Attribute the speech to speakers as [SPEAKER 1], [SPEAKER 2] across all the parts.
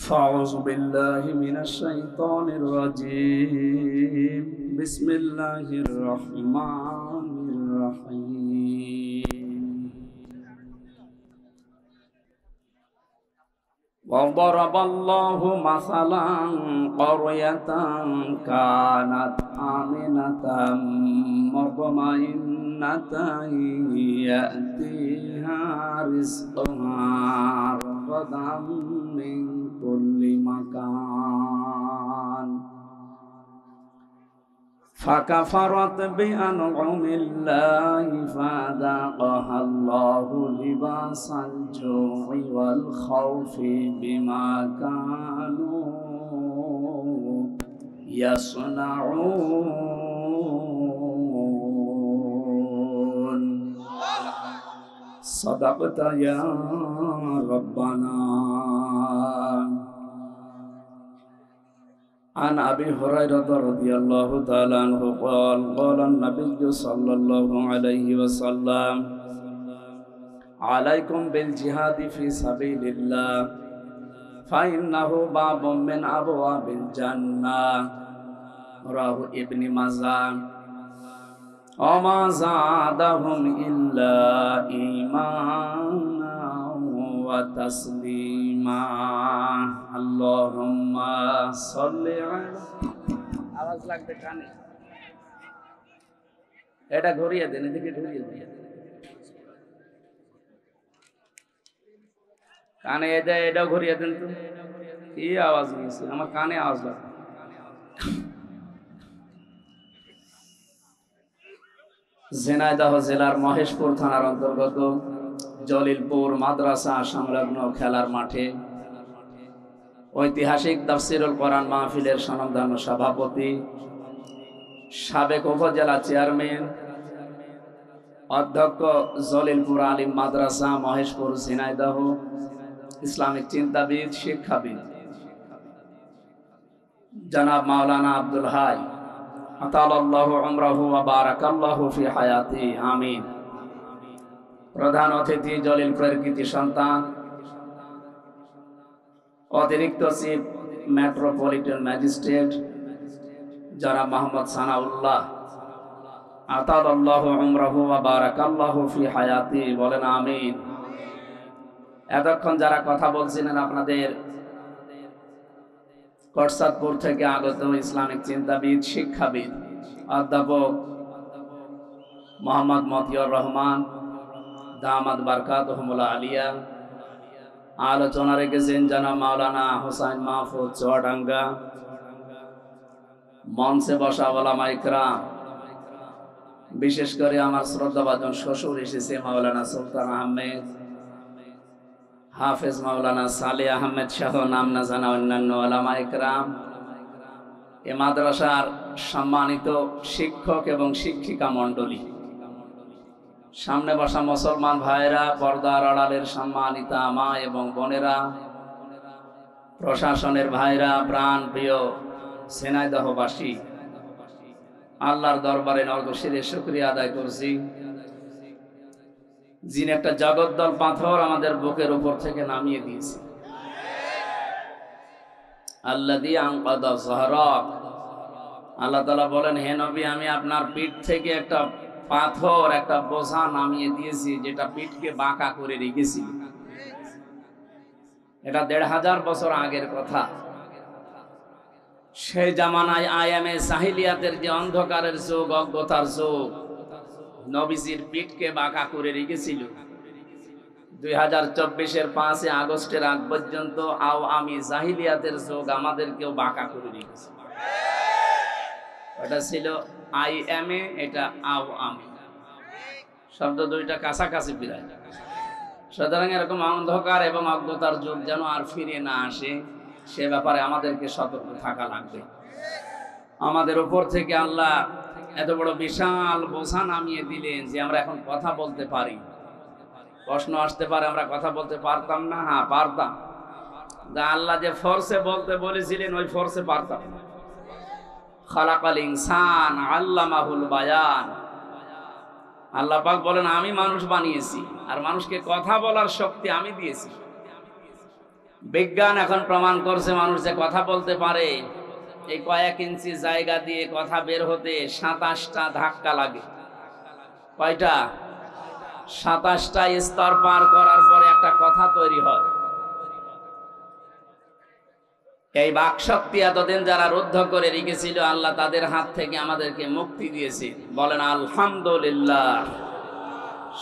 [SPEAKER 1] فأعوذ بالله من الشيطان الرجيم بسم الله الرحمن الرحيم وضرب الله مثلا قرية كانت آمنة مطمئنة يأتيها رزقها رغدا من كل مكان فكفرت بأنعم الله فذاقها الله لباس الجوع والخوف بما كانوا يصنعون صدقت يا ربنا. عن أبي هريرة رضي الله تعالى عنه قال قال النبي صلى الله عليه وسلم عليكم بالجهاد في سبيل الله فإنه باب من أبواب الجنة رواه ابن ماجه وما زادهم إلا إيمانا وتسليما اللهم صل على আওয়াজ লাগবে কানে এটা ঘুরিয়ে দেন এদিকে ঘুরিয়ে দেন কানে এটা ঘুরিয়ে দেন তো কি আওয়াজ হয়েছে আমার কানে আওয়াজ লাগবে ঝিনাইদহ জেলার মহেশপুর থানার অন্তর্গত জলিলপুর মাদ্রাসা সংলগ্ন খেলার মাঠে ঐতিহাসিক তাফসীরুল কোরআন মাহফিলের স্বনামধন্য সভাপতি সাবেক উপজেলা চেয়ারম্যান অধ্যক্ষ জলিলপুর আলিম মাদ্রাসা মহেশপুর ঝিনাইদহ ইসলামিক চিন্তাবিদ শিক্ষাবিদ জনাব মাওলানা আব্দুল হাই আতালাল্লাহু উমরাহু ওয়া বারাকাল্লাহু ফি হায়াতি আমিন। প্রধান অতিথি জলিলপুরের কৃতি সন্তান অতিরিক্ত চিফ মেট্রোপলিটন ম্যাজিস্ট্রেট জনাব মোহাম্মদ সানাউল্লাহ আতালাল্লাহু উমরাহু ওয়া বারাকাল্লাহু ফি হায়াতি বলেন আমিন। এতক্ষণ যারা কথা বলছিলেন আপনাদের করসাদপুর থেকে আগত ইসলামিক চিন্তাবিদ শিক্ষাবিদ অধ্যাপক মোহাম্মদ মতিউর রহমান দামাত বারকাতুহুমুল আলিয়া আলোচনা রেখেছেন জনাব মাওলানা হোসাইন মাহফুজ চুয়াডাঙ্গা। মঞ্চে বসা ওলামা ইকরাম, বিশেষ করে আমার শ্রদ্ধাভাজন শ্বশুর এসেছে মাওলানা সুলতান আহমেদ, হাফেজ মাওলানা সালেহ আহমেদ সহ নাম না জানা অন্যান্য ওলামা ইকরাম, এ মাদ্রাসার সম্মানিত শিক্ষক এবং শিক্ষিকা মণ্ডলী, সামনে বসা মুসলমান ভাইরা, পর্দার আড়ালের সম্মানিতা মা এবং বোনেরা, প্রশাসনের ভাইরা, প্রাণ প্রিয় ঝিনাইদহবাসী, আল্লাহর দরবারে নরদশিরে শুকরিয়া আদায় করছি যিনি একটা জগদ্দল পাথর আমাদের বুকের উপর থেকে নামিয়ে দিয়েছে। আল্লাযী আনকাযা যাহরাক, আল্লাহ তাআলা বলেন হে নবী আমি আপনার পিঠ থেকে একটা পাথর, একটা বোঝা নামিয়ে দিয়েছি যেটা পিঠকে বাঁকা করে রেখেছিল। এটা ১৫০০ বছর আগের কথা। সেই জামানায় আয়ামে জাহিলিয়াতের যে অন্ধকারের যুগ, অজ্ঞতার যুগ, নবীজির পিঠকে বাঁকা করে রেখেছিল। 2024-এর 5 আগস্টের আগ পর্যন্ত আমি জাহিলিয়াতের যুগ আমাদেরকেও বাঁকা করে রেখেছে। ওটা ছিল আইএমএ, এটা আমি, শব্দ দুইটা কাছাকাছি প্রায়। সুতরাং এরকম অন্ধকার এবং অজ্ঞতার যুগ যেন আর ফিরে না আসে সে ব্যাপারে আমাদেরকে সতর্ক থাকা লাগবে। আমাদের উপর থেকে আল্লাহ এত বড় বিশাল বোঝা নামিয়ে দিলেন যে আমরা এখন কথা বলতে পারি। প্রশ্ন আসতে পারে আমরা কথা বলতে পারতাম না? হ্যাঁ পারতাম। আল্লাহ যে ফোর্সে বলতে বলেছিলেন ওই ফোর্সে পারতাম। খালাকাল ইনসান আল্লামাহুল বায়ান, আল্লাহ পাক বলেন আমি মানুষ বানিয়েছি আর মানুষকে কথা বলার শক্তি আমি দিয়েছি। বিজ্ঞান এখন প্রমাণ করছে মানুষ যে কথা বলতে পারে, এই কয়েক ইঞ্চি জায়গা দিয়ে কথা বের হতে 27টা ধাক্কা লাগে। কয়টা? 27টা স্তর পার করার পরে একটা কথা তৈরি হয়। এই বাকশক্তি এতদিন যারা রুদ্ধ করে রেখেছিল, আল্লাহ তাদের হাত থেকে আমাদেরকে মুক্তি দিয়েছে। বলেন আলহামদুলিল্লাহ।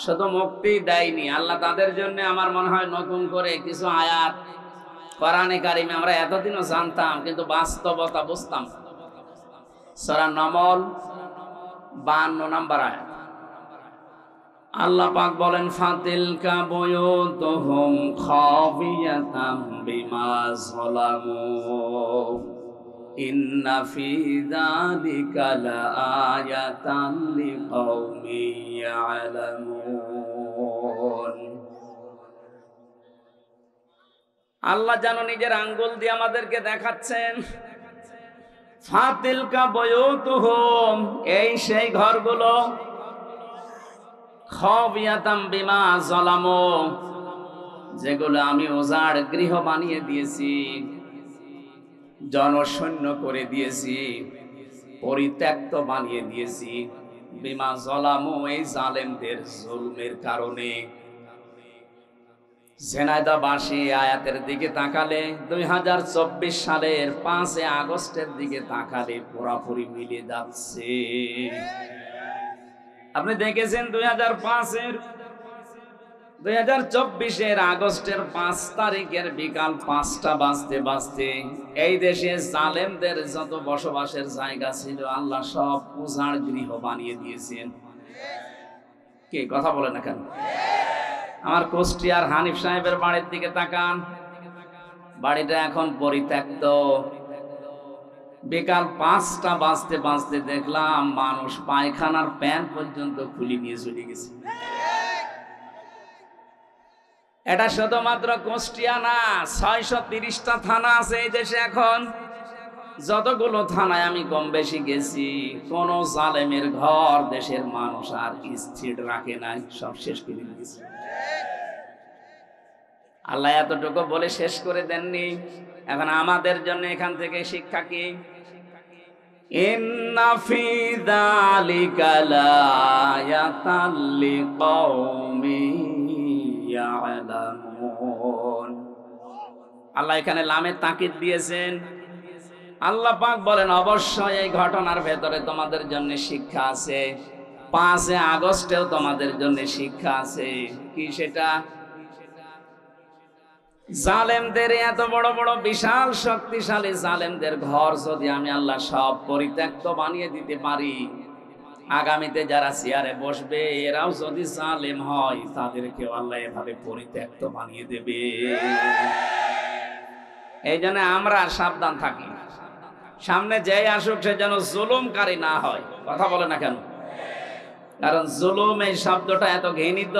[SPEAKER 1] শুধু মুক্তি দেয়নি, আল্লাহ তাদের জন্য আমার মনে হয় নতুন করে কিছু আয়াত কোরআনে কারিমে আমরা এতদিনও জানতাম, কিন্তু বাস্তবতা বুঝতাম। সূরা নমল 52 নম্বর আয়াত আল্লাহ পাক বলেন, ফাতিলকা বুয়ুতুহুম খাবিয়াতাম বিমা যালামু ইন্না ফি যালিকা লাআয়াতান লিকাউমিন ইয়ালামুন। আল্লাহ যেন নিজের আঙ্গুল দিয়ে আমাদেরকে দেখাচ্ছেন, ফাতিলকা বুয়ুতুহুম, এই সেই ঘরগুলো, খাবিয়াতাম বিমা যালামু, যেগুলো আমি উজাড় গৃহ বানিয়ে দিয়েছি, জনশূন্য করে দিয়েছি, পরিত্যক্ত বানিয়ে দিয়েছি। বিমা যালামু, এই জালেমদের জুলমের কারণে। ঝিনাইদহবাসী আয়াতের দিকে তাকালে 2024 সালের 5 আগস্টের দিকে তাকালে পুরাপুরি মিলে যাচ্ছে। আপনি দেখেছেন 2024-এর আগস্টের 5 তারিখের বিকাল 5টা বাজতে বাজতে এই দেশে জালেমদের যত বসবাসের জায়গা ছিল আল্লাহ সব উজাড় গৃহ বানিয়ে দিয়েছেন। কে কথা বলে না কেন? আমার কুষ্টিয়ার হানিফ সাহেবের বাড়ির দিকে তাকান, বাড়িটা এখন পরিত্যক্ত। বিকাল 5টা বাজতে বাজতে দেখলাম মানুষ পায়খানার প্যান্ট পর্যন্ত খুলে নিয়ে চলে গেছে। এটা শুধুমাত্র কুষ্টিয়া না, 630টা থানা আছে এই দেশে। এখন যতগুলো থানায় আমি কম বেশি গেছি, কোন জালেমের ঘর দেশের মানুষ আর স্থির রাখে নাই, সব শেষ করে দিয়েছে। আল্লাহ এতটুকু বলে শেষ করে দেননি। এখন আমাদের জন্য এখান থেকে শিক্ষা কি? ইন্না ফি যালিকা লাআয়াতান লিকাউমিন ইয়ালামুন। আল্লাহ এখানে লামের তাকিদ দিয়েছেন। আল্লাহ পাক বলেন, অবশ্যই এই ঘটনার ভেতরে তোমাদের জন্য শিক্ষা আছে। 5 আগস্টেও তোমাদের জন্য শিক্ষা আছে। কি সেটা? জালেমদের, এত বড় বড় বিশাল শক্তিশালী জালেমদের ঘর যদি আমি আল্লাহ সব পরিত্যক্ত বানিয়ে দিতে পারি, আগামীতে যারা চেয়ারে বসবে এরাও যদি জালেম হয়, তাদেরকেও আল্লাহ এভাবে পরিত্যক্ত বানিয়ে দেবে। এই জন্য আমরা সাবধান থাকি, সামনে যে আসুক সে যেন জুলুমকারী না হয়। কথা বলে না কেন? কারণ জুলুম এই শব্দটা এত ঘৃণিত।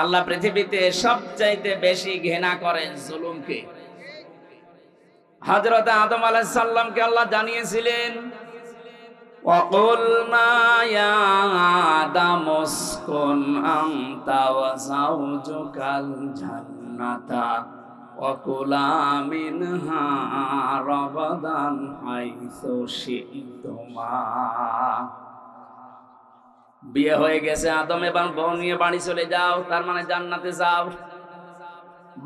[SPEAKER 1] আল্লাহ পৃথিবীতে সবচাইতে বেশি ঘৃণা করেন জুলুমকে। হযরত আদম আলাইহিস সালামকে আল্লাহ জানিয়েছিলেন, ওয়াকুলনা ইয়া আদাম উসকুন আনতা ওয়া যাওজুকাল জান্নাতা ওয়া কুলা মিনহা রাগাদান হাইসু শি'তুমা। বিয়ে হয়ে গেছে, আদম এবং বউ নিয়ে বাড়ি চলে যাও, তার মানে জান্নাতে যাও।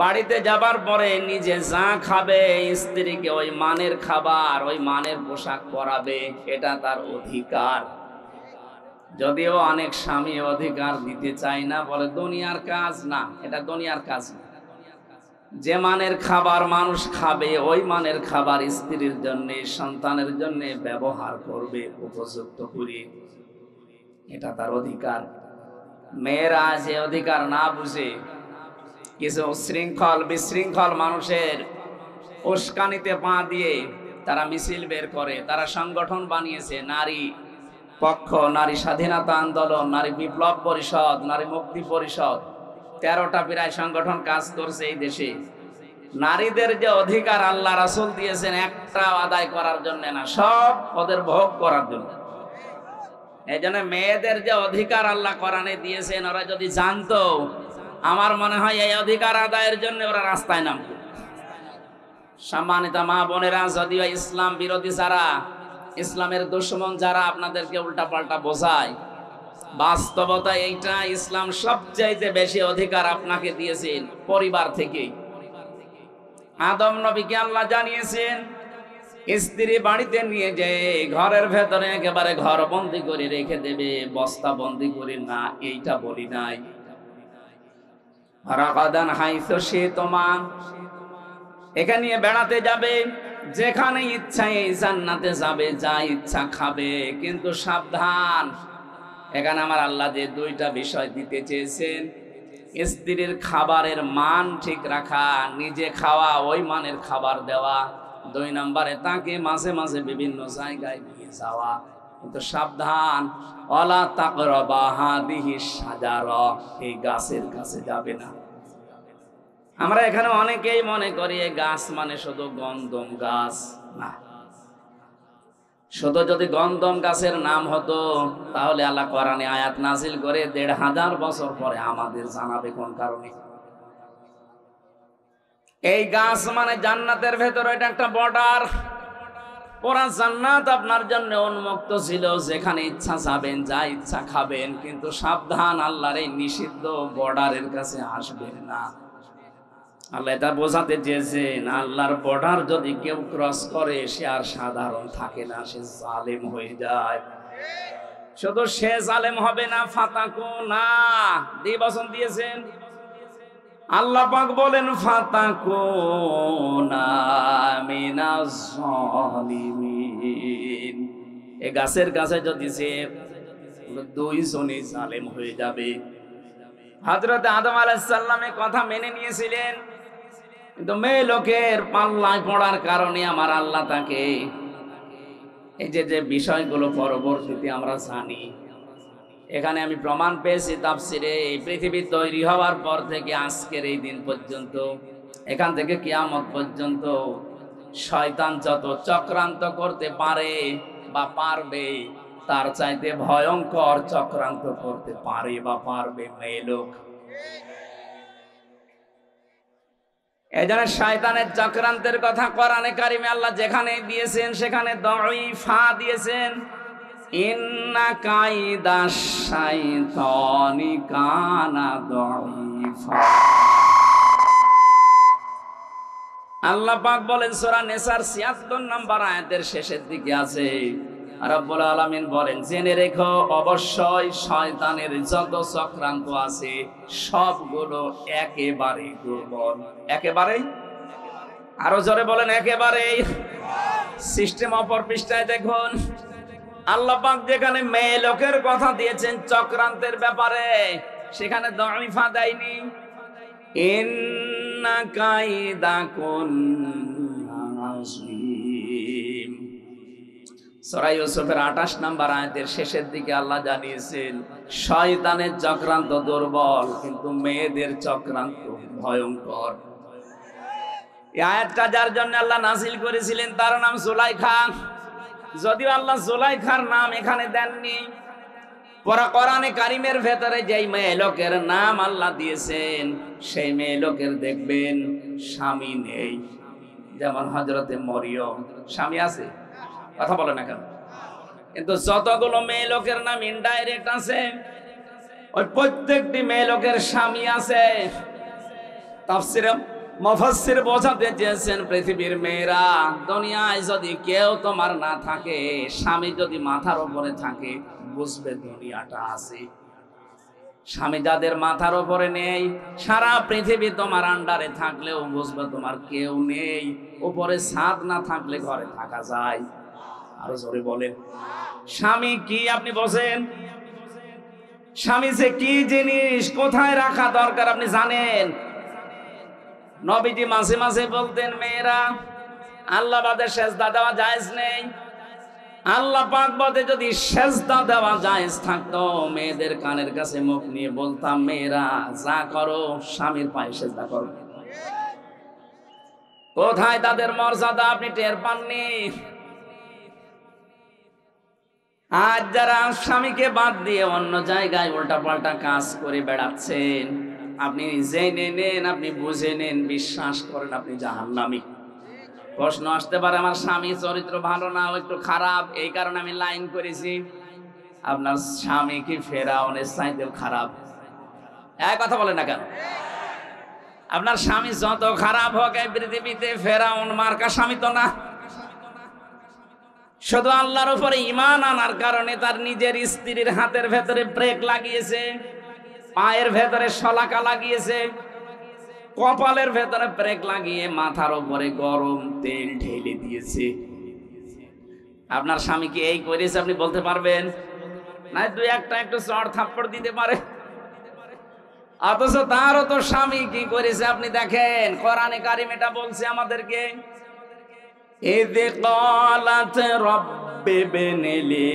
[SPEAKER 1] বাড়িতে যাবার পরে নিজে যা খাবে, স্ত্রীকে ওই মানের খাবার, ওই মানের পোশাক পরাবে, এটা তার অধিকার। যদিও অনেক স্বামী অধিকার দিতে চায় না, বলে দুনিয়ার কাজ না, এটা দুনিয়ার কাজ না। যে মানের খাবার মানুষ খাবে, ওই মানের খাবার স্ত্রীর জন্য, সন্তানের জন্য ব্যবহার করবে উপযুক্ত করে, এটা তার অধিকার। মেয়েরা যে অধিকার না বুঝে, কিছু শৃঙ্খল বিশৃঙ্খল মানুষের উস্কানিতে পা দিয়ে তারা মিছিল বের করে, তারা সংগঠন বানিয়েছে, নারী পক্ষ, নারী স্বাধীনতা আন্দোলন, নারী বিপ্লব পরিষদ, নারী মুক্তি পরিষদ, 13টা প্রায় সংগঠন কাজ করছে এই দেশে। নারীদের যে অধিকার আল্লাহ রাসূল দিয়েছেন, একটা আদায় করার জন্য না, সব ওদের ভোগ করার জন্য। এই জন্য মেয়েদের যে অধিকার আল্লাহ কোরআনে দিয়েছেন, ওরা যদি জানতো আমার মনে হয় এই অধিকার আদায়ের জন্য ওরা রাস্তায় নামবে। সম্মানিত মা বোনেরা, যদিও ইসলাম বিরোধী যারা, ইসলামের দুশমন যারা আপনাদেরকে উল্টাপাল্টা বোঝায়, বাস্তবতা এইটা, ইসলাম সবচাইতে বেশি অধিকার আপনাকে দিয়েছেন পরিবার থেকে। আদম নবীকে আল্লাহ জানিয়েছেন স্ত্রী বাড়িতে নিয়ে যেয়ে ঘরের ভেতরে একেবারে ঘর বন্দি করে রেখে দেবে, বস্তা বন্দি করে না, এইটা বলি নাই। রাগাদান হাইসো সে তোমার এখানে নিয়ে বেড়াতে যাবে, যেখানে ইচ্ছা এই জান্নাতে যাবে, যা ইচ্ছা খাবে, কিন্তু সাবধান। এখানে আমার আল্লাহ যে দুইটা বিষয় দিতে চেয়েছেন, স্ত্রীর খাবারের মান ঠিক রাখা, নিজে খাওয়া, ওই মানের খাবার দেওয়া। 2 নম্বরে তাকে মাঝে মাঝে বিভিন্ন জায়গায় নিয়ে যাওয়া, কিন্তু সাবধান, ওয়ালা তাকরাবা হাদিহি শাজারা, এই গাছের কাছে যাবে না। আমরা এখানে অনেকেই মনে করি এই গাছ মানে শুধু গন্ধম গাছ না। শুধু যদি গন্ধম গাছের নাম হতো তাহলে আল্লাহ কোরআনে আয়াত নাজিল করে 1500 বছর পরে আমাদের জানাবে কোন কারণে। এই গাছ মানে জান্নাতের ভেতরে এটা একটা বর্ডার। পুরা জান্নাত আপনার জন্য উন্মুক্ত ছিল, যেখানে ইচ্ছা যাবেন, যা ইচ্ছা খাবেন, কিন্তু সাবধান, আল্লাহর এই নিষিদ্ধ বর্ডারের কাছে আসবেন না। আল্লাহ এটা বোঝাতে চেয়েছেন, আল্লাহর বর্ডার যদি কেউ ক্রস করে সে আর সাধারণ থাকে না, সে জালেম হয়ে যায়। শুধু সে জালেম হবে না, ফাতাকু না, দ্বিবচন দিয়েছেন। আল্লাহ পাক বলেন ফাতাকু না মিনাজ জালিমিন। এই গাছের কাছে যদি সে 2 জনই জালেম হয়ে যাবে। হযরত আদম আলাইহিস সালামের কথা মেনে নিয়েছিলেন, কিন্তু মেয়ে লোকের পাল্লায় পড়ার কারণে আমার আল্লাহ তাকে এই যে বিষয়গুলো পরবর্তীতে আমরা জানি। এখানে আমি প্রমাণ পেয়েছি তাফসিরে, এই পৃথিবী তৈরি হওয়ার পর থেকে আজকের এই দিন পর্যন্ত, এখান থেকে কিয়ামত পর্যন্ত শয়তান যত চক্রান্ত করতে পারে বা পারবে, তার চাইতে ভয়ঙ্কর চক্রান্ত করতে পারে বা পারবে মেয়ে লোক। এজন্য শয়তানের চক্রান্তের কথা কোরআনে কারিমে আল্লাহ যেখানে দিয়েছেন সেখানে দাঈফা দিয়েছেন। ইন্না কাইদাশ শাইতানি কানা দাঈফা। আল্লাহ পাক বলেন সূরা নিসার ৭৬ নম্বর আয়াতের শেষের দিকে আছে, রব্বুল আলামিন বলেন, জেনে রেখো অবশ্যই শয়তানের যত চক্রান্ত আছে সবগুলো একেবারে দুর্বল। একেবারেই, আরো জোরে বলেন একেবারেই। সিস্টেম অপর পৃষ্ঠায় দেখুন, আল্লাহ পাক যেখানে মেয়ে লোকের কথা দিয়েছেন চক্রান্তের ব্যাপারে, সেখানে দাঈফা দেয়নি। ইন্না কাইদাকুন্না আযীম। সূরা ইউসুফের 28 নম্বর আয়াতের শেষের দিকে আল্লাহ জানিয়েছেন শয়তানের চক্রান্ত দুর্বল, কিন্তু মেয়েদের চক্রান্ত ভয়ঙ্কর। এই আয়াতটা যার জন্য আল্লাহ নাযিল করেছিলেন তার নাম জুলাইখা। যদিও আল্লাহ জুলাইখার নাম এখানে দেননি, কোরআনে কারিমের ভেতরে যেই মেয়ে লোকের নাম আল্লাহ দিয়েছেন সেই মেয়ে লোকের দেখবেন স্বামী নেই। যেমন হযরতে মরিয়ম, স্বামী আছে? কথা বলে না কেন? কিন্তু যতগুলো মেয়ে লোকের নাম ইনডাইরেক্ট আছে, ওই প্রত্যেকটি মেয়ে লোকের স্বামী আছে। তাফসীরে মুফাসসির বোঝাতে চেয়েছেন, পৃথিবীর মেয়েরা, দুনিয়ায় যদি কেউ তোমার না থাকে, স্বামী যদি মাথার উপরে থাকে, বুঝবে দুনিয়াটা আছে। স্বামী যাদের মাথার উপরে নেই, সারা পৃথিবী তোমার আন্ডারে থাকলেও বুঝবে তোমার কেউ নেই। উপরে ছাদ না থাকলে ঘরে থাকা যায়। আরো জোরে বলেন, স্বামী কি আপনি বোঝেন? স্বামী যে কি জিনিস, কোথায় রাখা দরকার আপনি জানেন। নবীজি মাঝে মাঝে বলতেন, মেয়েরা, আল্লাহ বাদে সেজদা দেওয়া জায়েজ নেই। আল্লাহ পাক বাদে যদি সেজদা দেওয়া জায়েজ থাকতো, মেয়েদের কানের কাছে মুখ নিয়ে বলতাম, মেয়েরা যা করো স্বামীর পায়ে সেজদা করো। কোথায় তাদের মর্যাদা আপনি টের পাননি। আজ যারা স্বামীকে বাদ দিয়ে অন্য জায়গায় উল্টাপাল্টা কাজ করে বেড়াচ্ছেন, আপনি জেনে নেন, আপনি বুঝে নেন, বিশ্বাস করেন আপনি জাহান্নামী। প্রশ্ন আসতে পারে আমার স্বামী চরিত্র ভালো না, ও একটু খারাপ, এই কারণে আমি লাইন করেছি। আপনার স্বামী কি ফেরাউনের চাইতেও খারাপ? এক কথা বলে না কেন? আপনার স্বামী যত খারাপ হোক এই পৃথিবীতে ফেরাউন মার্কা স্বামী তো না। শুধু আল্লাহর উপরে ঈমান আনার কারণে তার নিজের স্ত্রীর হাতের ভেতরে ব্রেক লাগিয়েছে, পায়ের ভেতরে শলাকা লাগিয়েছে, কপালের ভেতরে ব্রেক লাগিয়ে মাথার উপরে গরম তেল ঢেলে দিয়েছে। আপনার স্বামী কি এই করেছে আপনি বলতে পারবেন? না, দুই একটা একটু চড় থাপ্পড় দিতে পারে। অথচ তারও তো স্বামী কি করেছে আপনি দেখেন। কোরআনে কারিম এটা বলছে আমাদেরকে, ইয ক্বালাত রাব্বি ইবনিলি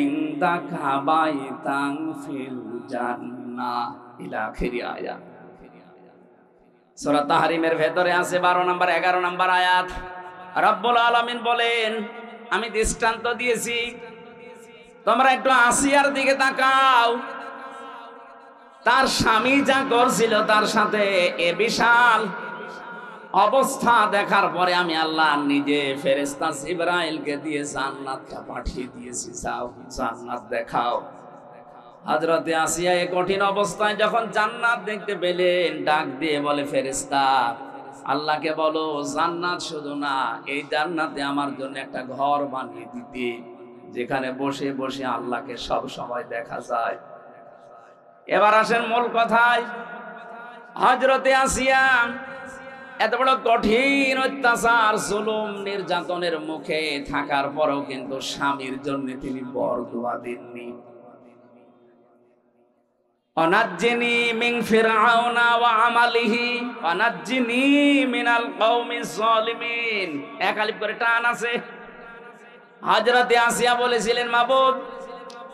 [SPEAKER 1] ইনদাকা বাইতান ফিল জান্নাহ ইলা আখিরি আয়াত। সূরা তাহরিমের ভেতরে আছে 12 নম্বর 11 নম্বর আয়াত। রব্বুল আলামিন বলেন, আমি দৃষ্টান্ত দিয়েছি, তোমরা একটু আসিয়ার দিকে তাকাও। তার স্বামী যা করছিল তার সাথে এ বিশাল অবস্থা দেখার পরে আমি আল্লাহ নিজে ফেরেশতা জিবরাইলকে দিয়ে জান্নাতটা পাঠিয়ে দিয়েছি, যাও জান্নাত দেখাও। হযরতে আসিয়া এই কঠিন অবস্থায় যখন জান্নাত দেখতে পেলেন, ডাক দিয়ে বলে, ফেরেশতা আল্লাহকে বলো জান্নাত শুধু না, এই জান্নাতে আমার জন্য একটা ঘর বানিয়ে দিতে, যেখানে বসে বসে আল্লাহকে সব সময় দেখা যায়। এবার আসেন মূল কথায়। হযরতে আসিয়া এত বড় কঠিন অত্যাচার, জুলুম, নির্যাতনের মুখে থাকার পরেও কিন্তু স্বামীর জন্য তিনি বরদোয়া দেননি। অনাজ্জিনি মিন ফিরআউনা ওয়া আমালিহি অনাজ্জিনি মিনাল কওমিজ জালিমিন। এক আলিফ করে টান আছে। হযরতে আসিয়া বলেছিলেন, মাবুদ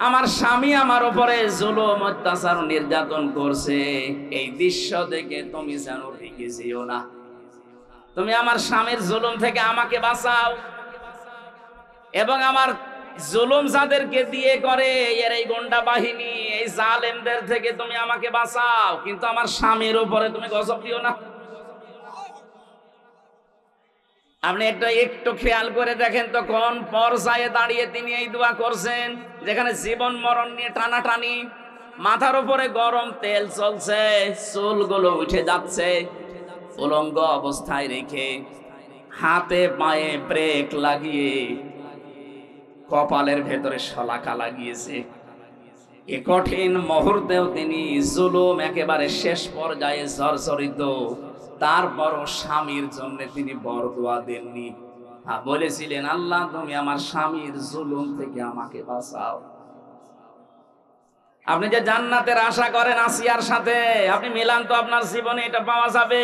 [SPEAKER 1] আমার স্বামী আমার উপরে জুলুম, অত্যাচার, নির্যাতন করছে, এই দৃশ্য দেখে তুমি যেন রেগে যেও না, তুমি আমার স্বামীর জুলুম থেকে আমাকে বাঁচাও, এবং আমার জুলুম যাদেরকে দিয়ে করে এর এই গুন্ডা বাহিনী, এই জালেমদের থেকে তুমি আমাকে বাঁচাও, কিন্তু আমার স্বামীর উপরে তুমি গজব দিও না। আপনি একটু খেয়াল করে দেখেন তো কোন পর্যায়ে দাঁড়িয়ে তিনি এই দোয়া করছেন, যেখানে জীবন মরণ নিয়ে টানাটানি, মাথার উপরে গরম তেল চলছে, চুলগুলো উঠে যাচ্ছে, উলঙ্গ অবস্থায় রেখে হাতে পায়ে ব্রেক লাগিয়ে কপালের ভেতরে শলাকা লাগিয়েছে। এ কঠিন মুহূর্তেও তিনি জুলুম একেবারে শেষ পর্যায়ে জর্জরিত, তারপরও স্বামীর জন্য তিনি বরদোয়া দেননি। বলেছিলেন, আল্লাহ তুমি আমার স্বামীর জুলুম থেকে আমাকে বাঁচাও। আপনি যে জান্নাতের আশা করেন আসিয়ার সাথে, আপনি মিলান তো আপনার জীবনে এটা পাওয়া যাবে?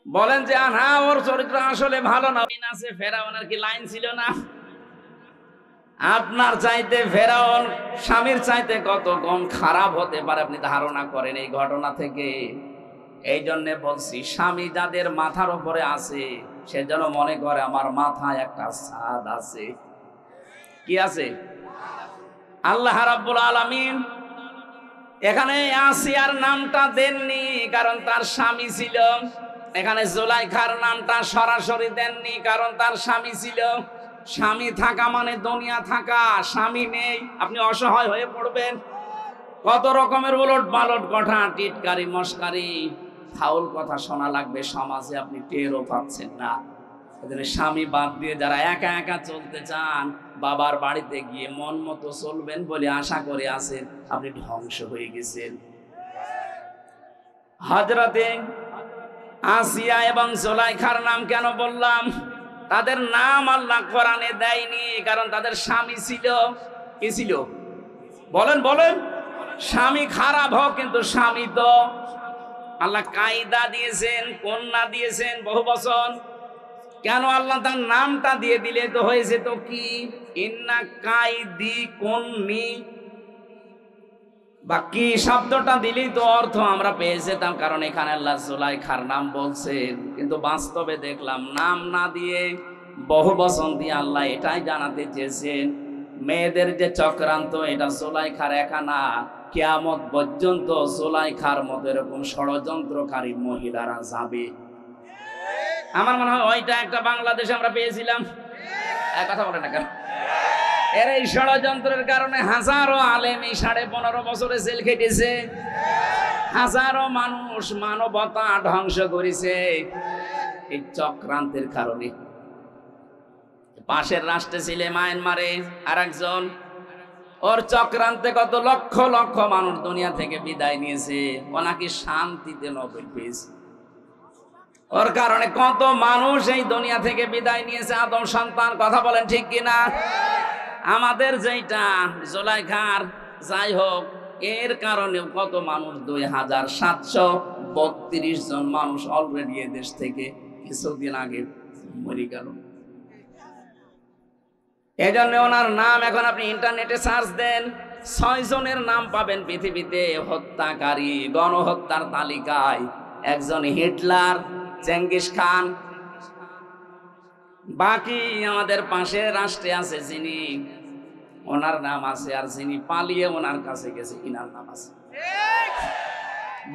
[SPEAKER 1] বলেন যে না, ওর চরিত্র আসলে ভালো না, আছে ফেরাউনের কি লাইন ছিল না? আপনার চাইতে ফেরাউন স্বামীর চাইতে কত কম খারাপ হতে পারে আপনি ধারণা করেন এই ঘটনা থেকে। এই জন্য বলছি, স্বামী যাদের মাথার উপরে আছে সে যেন মনে করে আমার মাথায় একটা ছাদ আছে। কি আছে? আল্লাহ রাব্বুল আলামিন এখানে আসিয়ার নামটা দেননি কারণ তার স্বামী ছিল, এখানে জুলাইখার নামটা সরাসরি দেননি কারণ তার স্বামী ছিল। স্বামী থাকা মানে দুনিয়া থাকা, স্বামী নেই আপনি অসহায় হয়ে পড়বেন। কত রকমের উলট পালট কথা, টিটকারি, মস্কারি, ফাউল কথা শোনা লাগবে সমাজে, আপনি টেরও পাচ্ছেন না। স্বামী বাদ দিয়ে যারা একা একা চলতে চান, বাবার বাড়িতে গিয়ে মন মতো চলবেন বলে আশা করে আছেন, আপনি ধ্বংস হয়ে গেছেন। হযরতে আসিয়া এবং জুলাইখার নাম কেন বললাম? তাদের নাম আল্লাহ কোরআনে দেয়নি কারণ তাদের স্বামী ছিল। কি ছিল? বলেন বলেন। স্বামী খারাপ হোক কিন্তু স্বামী তো আল্লাহ কায়দা দিয়েছেন, কন্যা দিয়েছেন, বহু বচন। কেন আল্লাহ তার নামটা দিয়ে দিলে তো হয়েছে তো কি, ইন্না কাইদি কন্নি বা কি শব্দটা দিলেই তো অর্থ আমরা পেয়ে যেতাম, কারণ এখানে আল্লাহ জুলাইখার নাম বলছেন। কিন্তু বাস্তবে দেখলাম নাম না দিয়ে বহু বচন দিয়ে আল্লাহ এটাই জানাতে চেয়েছেন, মেয়েদের যে চক্রান্ত এটা জুলাইখার একা না, কিয়ামত পর্যন্ত জুলাইখার মতো এরকম ষড়যন্ত্রকারী মহিলারা যাবে। আমার মনে হয় ওইটা একটা বাংলাদেশে আমরা পেয়েছিলাম। কথা বলে না কেন? এর এই ষড়যন্ত্রের কারণে হাজারো আলেম এই 15.5 বছরে জেল খেটেছে, হাজারো মানুষ মানবতা ধ্বংস করেছে এই চক্রান্তের কারণে। পাশের রাষ্ট্রে ছিল মায়ানমারে আর একজন, ওর চক্রান্তে কত লক্ষ লক্ষ মানুষ দুনিয়া থেকে বিদায় নিয়েছে। ও নাকি শান্তিতে নোবেল পেয়েছে। ওর কারণে কত মানুষ এই দুনিয়া থেকে বিদায় নিয়েছে, আদম সন্তান। কথা বলেন ঠিক কিনা? আমাদের যেটা জুলাইখার, যাই হোক, এর কারণে কত মানুষ 2732 জন মানুষ অলরেডি এ দেশ থেকে কিছুদিন আগে মরে গেল। এই জন্য ওনার নাম এখন আপনি ইন্টারনেটে সার্চ দেন, 6 জনের নাম পাবেন পৃথিবীতে হত্যাকারী গণহত্যার তালিকায়। একজন হিটলার, চেঙ্গিস খান, বাকি আমাদের পাশের রাষ্ট্রে আছে যিনি, ওনার নাম আছে, আর যিনি পালিয়ে ওনার কাছে গেছে ইনার নাম আছে।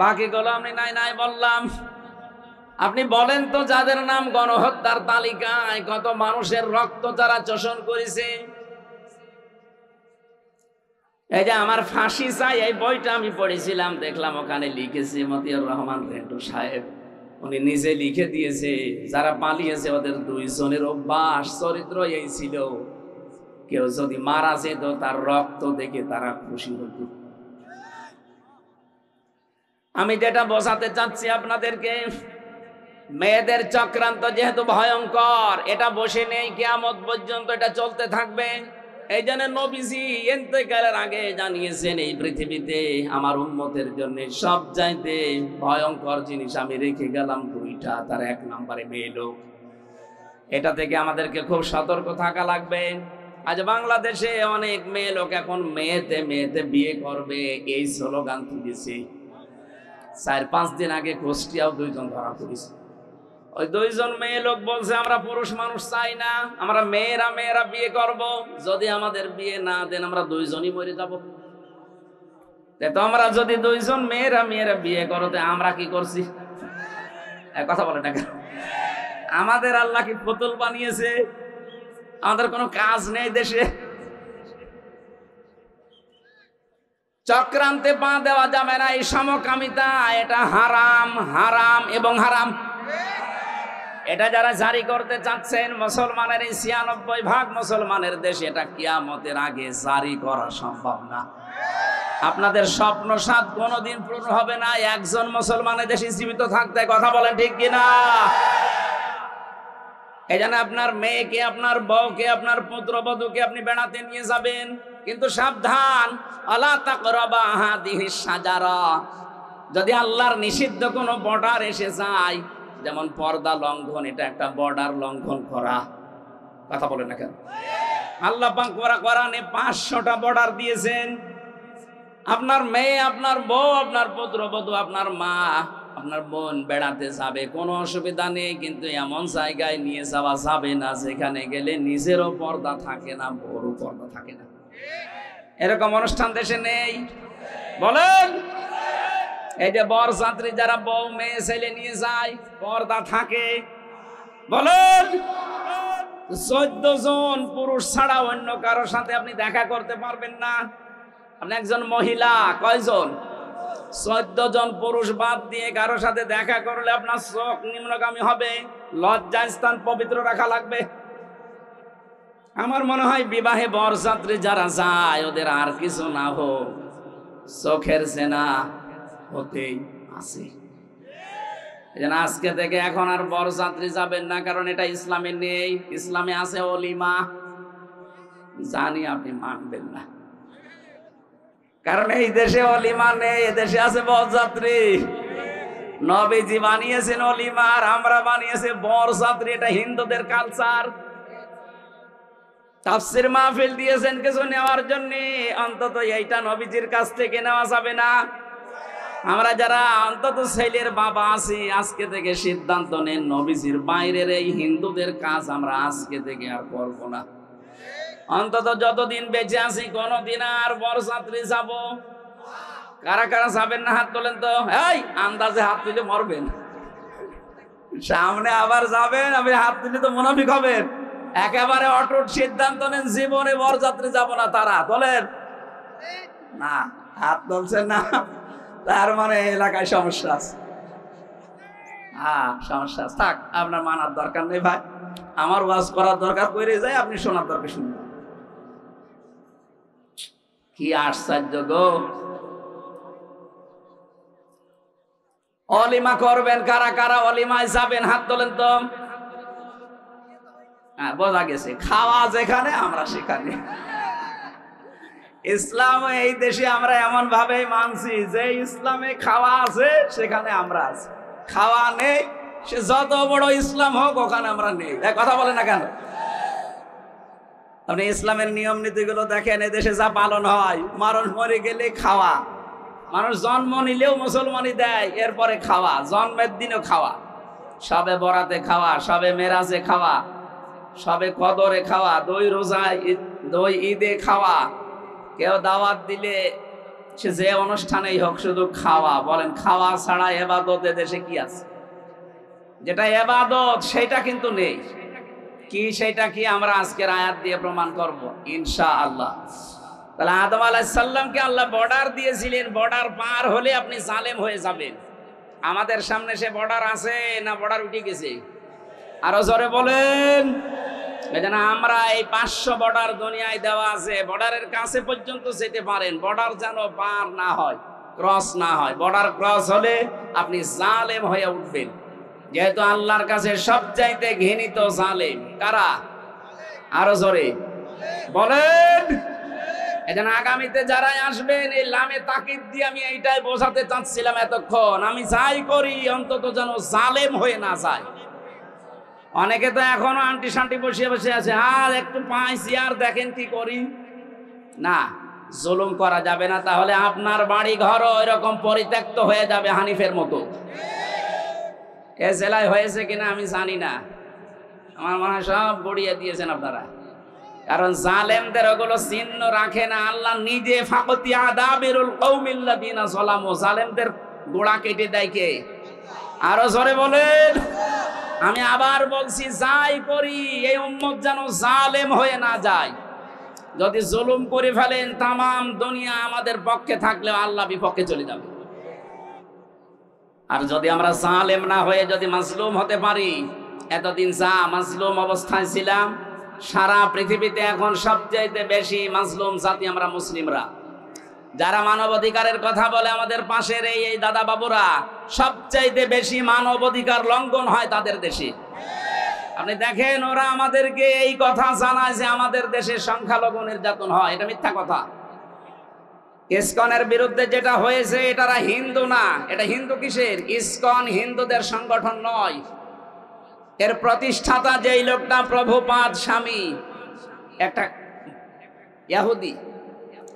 [SPEAKER 1] বাকিগুলো আমি নাই নাই বললাম। আপনি বলেন তো, যাদের নাম গণহত্যার তালিকায়, কত মানুষের রক্ত যারা চোষণ করেছে। এই যে আমার ফাঁসি চাই, এই বইটা আমি পড়েছিলাম, দেখলাম ওখানে লিখেছে মতিয়ার রহমান রেন্টু সাহেব, উনি নিজে লিখে দিয়েছে যারা পালিয়েছে ওদের 2 জনের অভ্যাস চরিত্র এই ছিল, কেউ যদি মারা যেত তার রক্ত দেখে তারা খুশি হতো। আমি যেটা বোঝাতে চাচ্ছি আপনাদেরকে, মেয়েদের চক্রান্ত যেহেতু ভয়ঙ্কর, এটা বসে নেই, কিয়ামত পর্যন্ত এটা চলতে থাকবে। এই জন্য নবীজি ইন্তেকালের আগে জানিয়েছেন, এই পৃথিবীতে আমার উম্মতের জন্য সবচাইতে ভয়ঙ্কর জিনিস আমি রেখে গেলাম 2টা, তার 1 নম্বরে মেয়ে লোক। এটা থেকে আমাদেরকে খুব সতর্ক থাকা লাগবে। আজ বাংলাদেশে অনেক মেয়ে লোক এখন মেয়েতে মেয়েতে বিয়ে করবে এই স্লোগান তুলেছে। 4-5 দিন আগে কুষ্টিয়াও 2 জন ধরা পড়েছে। ওই 2 জন মেয়ে লোক বলছে আমরা পুরুষ মানুষ চাই না, আমরা মেয়েরা মেয়েরা বিয়ে করব, যদি আমাদের বিয়ে না দেন আমরা 2 জনই মরে যাব। তোমরা যদি 2 জন মেয়েরা মেয়েরা বিয়ে করো, আমরা কি করছি? কথা বলে না কেন? আমাদের আল্লাহ কি পুতুল বানিয়েছে? আমাদের কোনো কাজ নেই দেশে? চক্রান্তে পা দেওয়া যাবে না। এই সমকামিতা এটা হারাম, হারাম এবং হারাম। এটা যারা জারি করতে চাচ্ছেন, মুসলমানের এই 96% মুসলমানের দেশে, এটা কিয়ামতের আগে জারি করা সম্ভব না। আপনাদের স্বপ্ন সাধ কোনোদিন পূর্ণ হবে না একজন মুসলমানের দেশে জীবিত থাকতে। কথা বলেন ঠিক কিনা? এই জন্য আপনার মেয়েকে, আপনার বউকে, আপনার পুত্রবধূকে আপনি বেড়াতে নিয়ে যাবেন, কিন্তু সাবধান, আলা তাকরাবা হাদিহিস শাজারা। যদি আল্লাহর নিষিদ্ধ কোনো বর্ডার এসে যায়, যেমন পর্দা লঙ্ঘন, এটা একটা বর্ডার লঙ্ঘন করা। কথা বলে না কেন? আল্লাহ পাক কোরআনে 500টা বর্ডার দিয়েছেন। আপনার মেয়ে, আপনার বউ, আপনার পুত্রবধূ, আপনার মা, আপনার বোন বেড়াতে যাবে, কোনো অসুবিধা নেই, কিন্তু এমন জায়গায় নিয়ে যাওয়া যাবে না যেখানে গেলে নিজেরও পর্দা থাকে না, বড় পর্দা থাকে না। এরকম অনুষ্ঠান দেশে নেই? বলেন। এই যে বরযাত্রী যারা বউ মেয়ে ছেলে নিয়ে যায়, পর্দা থাকে? বলেন। 14 জন পুরুষ ছাড়া অন্য কারোর সাথে আপনি দেখা করতে পারবেন না। আপনি একজন মহিলা, কয়জন? 14 জন পুরুষ বাদ দিয়ে কারোর সাথে দেখা করলে আপনার চোখ নিম্নগামী হবে, লজ্জাস্থান পবিত্র রাখা লাগবে। আমার মনে হয় বিবাহে বরযাত্রী যারা যায়, ওদের আর কিছু না হোক, চোখের জেনা হতেই আছে। এজন্য আজকে থেকে এখন আর বরযাত্রী যাবেন না, কারণ এটা ইসলামে নেই। ইসলামে আছে অলিমা। জানি আপনি মানবেন না, কারণ এই দেশে অলিমা নেই, এদেশে আছে বরযাত্রী। নবীজি বানিয়েছেন অলিমা, আর আমরা বানিয়েছে বরযাত্রী। এটা হিন্দুদের কালচার। তাফসীর মাহফিল দিয়েছেন কিছু নেওয়ার জন্য, অন্তত এইটা নবীজির কাছ থেকে নেওয়া যাবে না। আমরা যারা অন্তত ছেলের বাবা আছি, আজকে থেকে সিদ্ধান্ত নেন, নবীজির বাইরের এই হিন্দুদের কাজ আমরা আজকে থেকে আর করব না। অন্তত যতদিন বেঁচে আছি কোনোদিন আর বরযাত্রী যাব কারা কারা যাবেন না হাত তোলেন তো। এই আন্দাজে হাত তুলে মরবেন, সামনে আবার যাবেন, আপনি হাত তুলে তো মুনাফিক হবেন। একেবারে অটুট সিদ্ধান্ত নেন জীবনে বরযাত্রী যাব না, তারা তোলেন না, হাত তুলছেন না, তার মানে এলাকায় সমস্যা আছে। হ্যাঁ সমস্যা আছে, থাক আপনার মানার দরকার নেই ভাই, আমার ওয়াজ করার দরকার করে যায়, আপনি শোনার দরকার শুনবেন। কি আশ্চর্য গো। অলিমা করবেন, কারা কারা অলিমায় যাবেন হাত তোলেন তো। হ্যাঁ বোঝা গেছে, খাওয়া যেখানে আমরা সেখানে। ইসলাম এই দেশে আমরা এমন ভাবে মানছি যে ইসলামে খাওয়া আছে সেখানে আমরা আছি, খাওয়া নেই সে যত বড় ইসলাম হোক ওখানে আমরা নেই। কথা বলে না কেন? আপনি ইসলামের নিয়ম নীতিগুলো দেখেন, এদেশে যা পালন হয়, মানুষ মরে গেলে খাওয়া, মানুষ জন্ম নিলেও মুসলমানই দেয়, এরপরে খাওয়া, জন্মের দিনও খাওয়া, সবে বরাতে খাওয়া, সবে মেরাজে খাওয়া, সবে কদরে খাওয়া, দই রোজায়, দই ঈদে খাওয়া, কেউ দাওয়াত দিলে সে যে অনুষ্ঠানেই হোক শুধু খাওয়া। বলেন খাওয়া ছাড়া এবাদত দেশে কি আছে? যেটা এবাদত সেটা কিন্তু নেই। কি সেটা কি আমরা আজকের আয়াত দিয়ে প্রমাণ করব ইনশাআল্লাহ। তাহলে আদম আলাইহিস সালামকে আল্লাহ বর্ডার দিয়েছিলেন, বর্ডার পার হলে আপনি জালেম হয়ে যাবেন। আমাদের সামনে সে বর্ডার আছে না বর্ডার উঠে গেছে? আরো জোরে বলেন। এজন্য আমরা এই 500 বর্ডার দুনিয়ায় দেওয়া আছে, বর্ডারের কাছে পর্যন্ত যেতে পারেন, বর্ডার যেন পার না হয়, ক্রস না হয়। বর্ডার ক্রস হলে আপনি জালেম হয়ে উঠবেন, যেহেতু আল্লাহর কাছে সবচাইতে ঘৃণিত জালেম কারা? আরো জোরে বলেন। এজন্য আগামীতে যারাই আসবেন এই লামে তাকিদ দিয়ে আমি এইটাই বোঝাতে চাচ্ছিলাম এতক্ষণ, আমি যাই করি অন্তত যেন জালেম হয়ে না যায়। অনেকে তো এখনো আন্টি শান্টি বসে বসে আছে, আর একটু পাইছি আর দেখেন কি করি। না, জুলুম করা যাবে না, তাহলে আপনার বাড়ি ঘরও এরকম পরিত্যক্ত হয়ে যাবে হানিফের মতো। এ জেলায় হয়েছে কিনা আমি জানি না, আমার মনে হয় সব গড়িয়ে দিয়েছেন আপনারা, কারণ জালেমদের ওগুলো চিহ্ন রাখে না। আল্লাহ নিজে ফাকতি আদাবিরুল কওমিল্লাযিনা যালামু, জালেমদের গোড়া কেটে দেয় কে? আরো জোরে বলেন। আমি আবার বলছি, যাই করি এই উম্মত যেন জালেম হয়ে না যায়। যদি জুলুম করে ফেলেন তামাম দুনিয়া আমাদের পক্ষে থাকলেও আল্লাহ বিপক্ষে চলে যাবে। আর যদি আমরা জালেম না হয়ে যদি মাজলুম হতে পারি, এতদিন যা মাজলুম অবস্থায় ছিলাম, সারা পৃথিবীতে এখন সবচাইতে বেশি মাজলুম জাতি আমরা মুসলিমরা। যারা মানবাধিকারের কথা বলে আমাদের পাশের এই দাদা বাবুরা, সবচাইতে বেশি মানবাধিকার লঙ্ঘন হয় তাদের দেশে। আপনি দেখেন ওরা আমাদেরকে এই কথা জানায় যে আমাদের দেশে সংখ্যালঘু নির্যাতন হয়, এটা মিথ্যা কথা। ইসকনের বিরুদ্ধে যেটা হয়েছে এটারা হিন্দু না, এটা হিন্দু কিসের? ইসকন হিন্দুদের সংগঠন নয়। এর প্রতিষ্ঠাতা যেই লোকটা প্রভুপাদ স্বামী, একটা ইহুদি,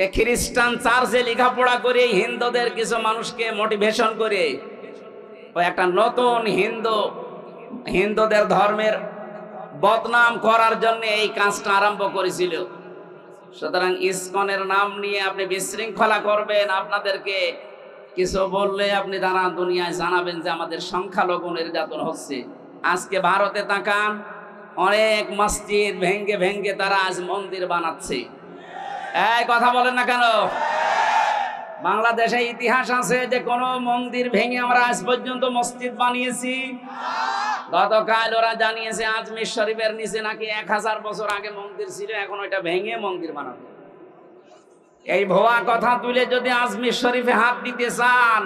[SPEAKER 1] এ খ্রিস্টান চার্চে লেখাপড়া করে হিন্দুদের কিছু মানুষকে মোটিভেশন করে ও একটা নতুন হিন্দুদের ধর্মের বদনাম করার জন্য এই কাজটা আরম্ভ করেছিল। সুতরাং ইসকনের নাম নিয়ে আপনি বিশৃঙ্খলা করবেন, আপনাদেরকে কিছু বললে আপনি তারা দুনিয়ায় জানাবেন যে আমাদের সংখ্যালঘু নির্যাতন হচ্ছে। আজকে ভারতে তাকান, অনেক মসজিদ ভেঙ্গে ভেঙ্গে তারা আজ মন্দির বানাচ্ছে। এই কথা বলেন না কেন? বাংলাদেশে ইতিহাস আছে যে কোন মন্দির ভেঙে আমরা আজ পর্যন্ত মসজিদ বানিয়েছি? গতকাল ওরা জানিয়েছে আজমির শরীফের নিচে নাকি 1000 বছর আগে মন্দির ছিল, এখন ওইটা ভেঙে মন্দির বানাবে। এই ভুয়া কথা তুলে যদি আজমির শরীফে হাত দিতে চান,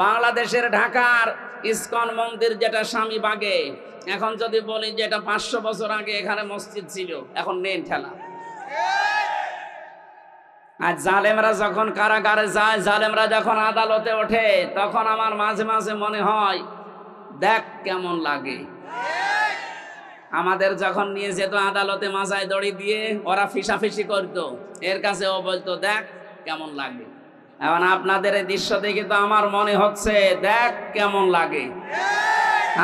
[SPEAKER 1] বাংলাদেশের ঢাকার ইসকন মন্দির যেটা স্বামীবাগে, এখন যদি বলি যে এটা 500 বছর আগে এখানে মসজিদ ছিল, এখন নেন ঠেলা। আর জালেমরা যখন কারাগারে যায়, জালেমরা যখন আদালতে ওঠে, তখন আমার মাঝে মাঝে মনে হয় দেখ কেমন লাগে। আমাদের যখন নিয়ে যেত আদালতে মাজায় দড়ি দিয়ে, ওরা ফিসাফিসি করতো, এর কাছে ও বলতো দেখ কেমন লাগে। এখন আপনাদের এই দৃশ্য দেখে তো আমার মনে হচ্ছে দেখ কেমন লাগে।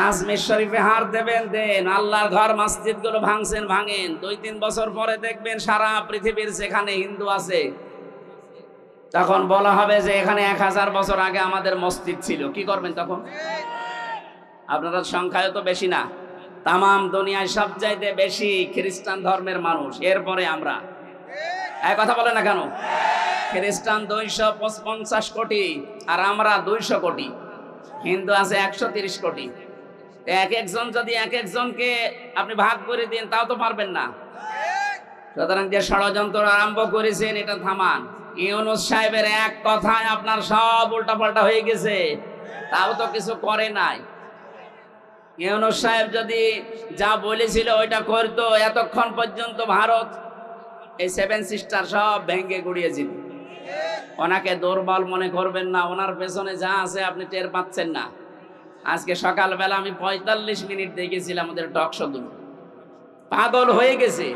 [SPEAKER 1] আজমির শরীফে হার দেবেন দেন, আল্লাহর ঘর মসজিদ গুলো ভাঙছেন ভাঙেন, 2-3 বছর পরে দেখবেন সারা পৃথিবীর যেখানে হিন্দু আছে তখন বলা হবে যে এখানে 1000 বছর আগে আমাদের মসজিদ ছিল, কি করবেন তখন? আপনাদের সংখ্যায় তো বেশি না, তামাম দুনিয়ায় সবচাইতে বেশি খ্রিস্টান ধর্মের মানুষ, এরপরে আমরা। এক কথা বলে না কেন? খ্রিস্টান 250 কোটি আর আমরা 200 কোটি, হিন্দু আছে 130 কোটি। এক একজন যদি এক একজনকে আপনি ভাগ করে দিন তাও তো পারবেন না। সুতরাং যে ষড়যন্ত্র আরম্ভ করেছেন এটা থামান। ইউনূস সাহেবের এক কথায় আপনার সব উল্টাপাল্টা হয়ে গেছে, তাও তো কিছু করে নাই। ইউনূস সাহেব যদি যা বলেছিল ওইটা করতো, এতক্ষণ পর্যন্ত ভারত এই 7 সিস্টার সব ভেঙে গুড়িয়েছিল। ওনাকে দুর্বল মনে করবেন না, ওনার পেছনে যা আছে আপনি টের পাচ্ছেন না। আজকে সকালবেলা আমি 45 মিনিট দেখেছিলাম ওদের টক শো গুলো, পাগল হয়ে গেছে।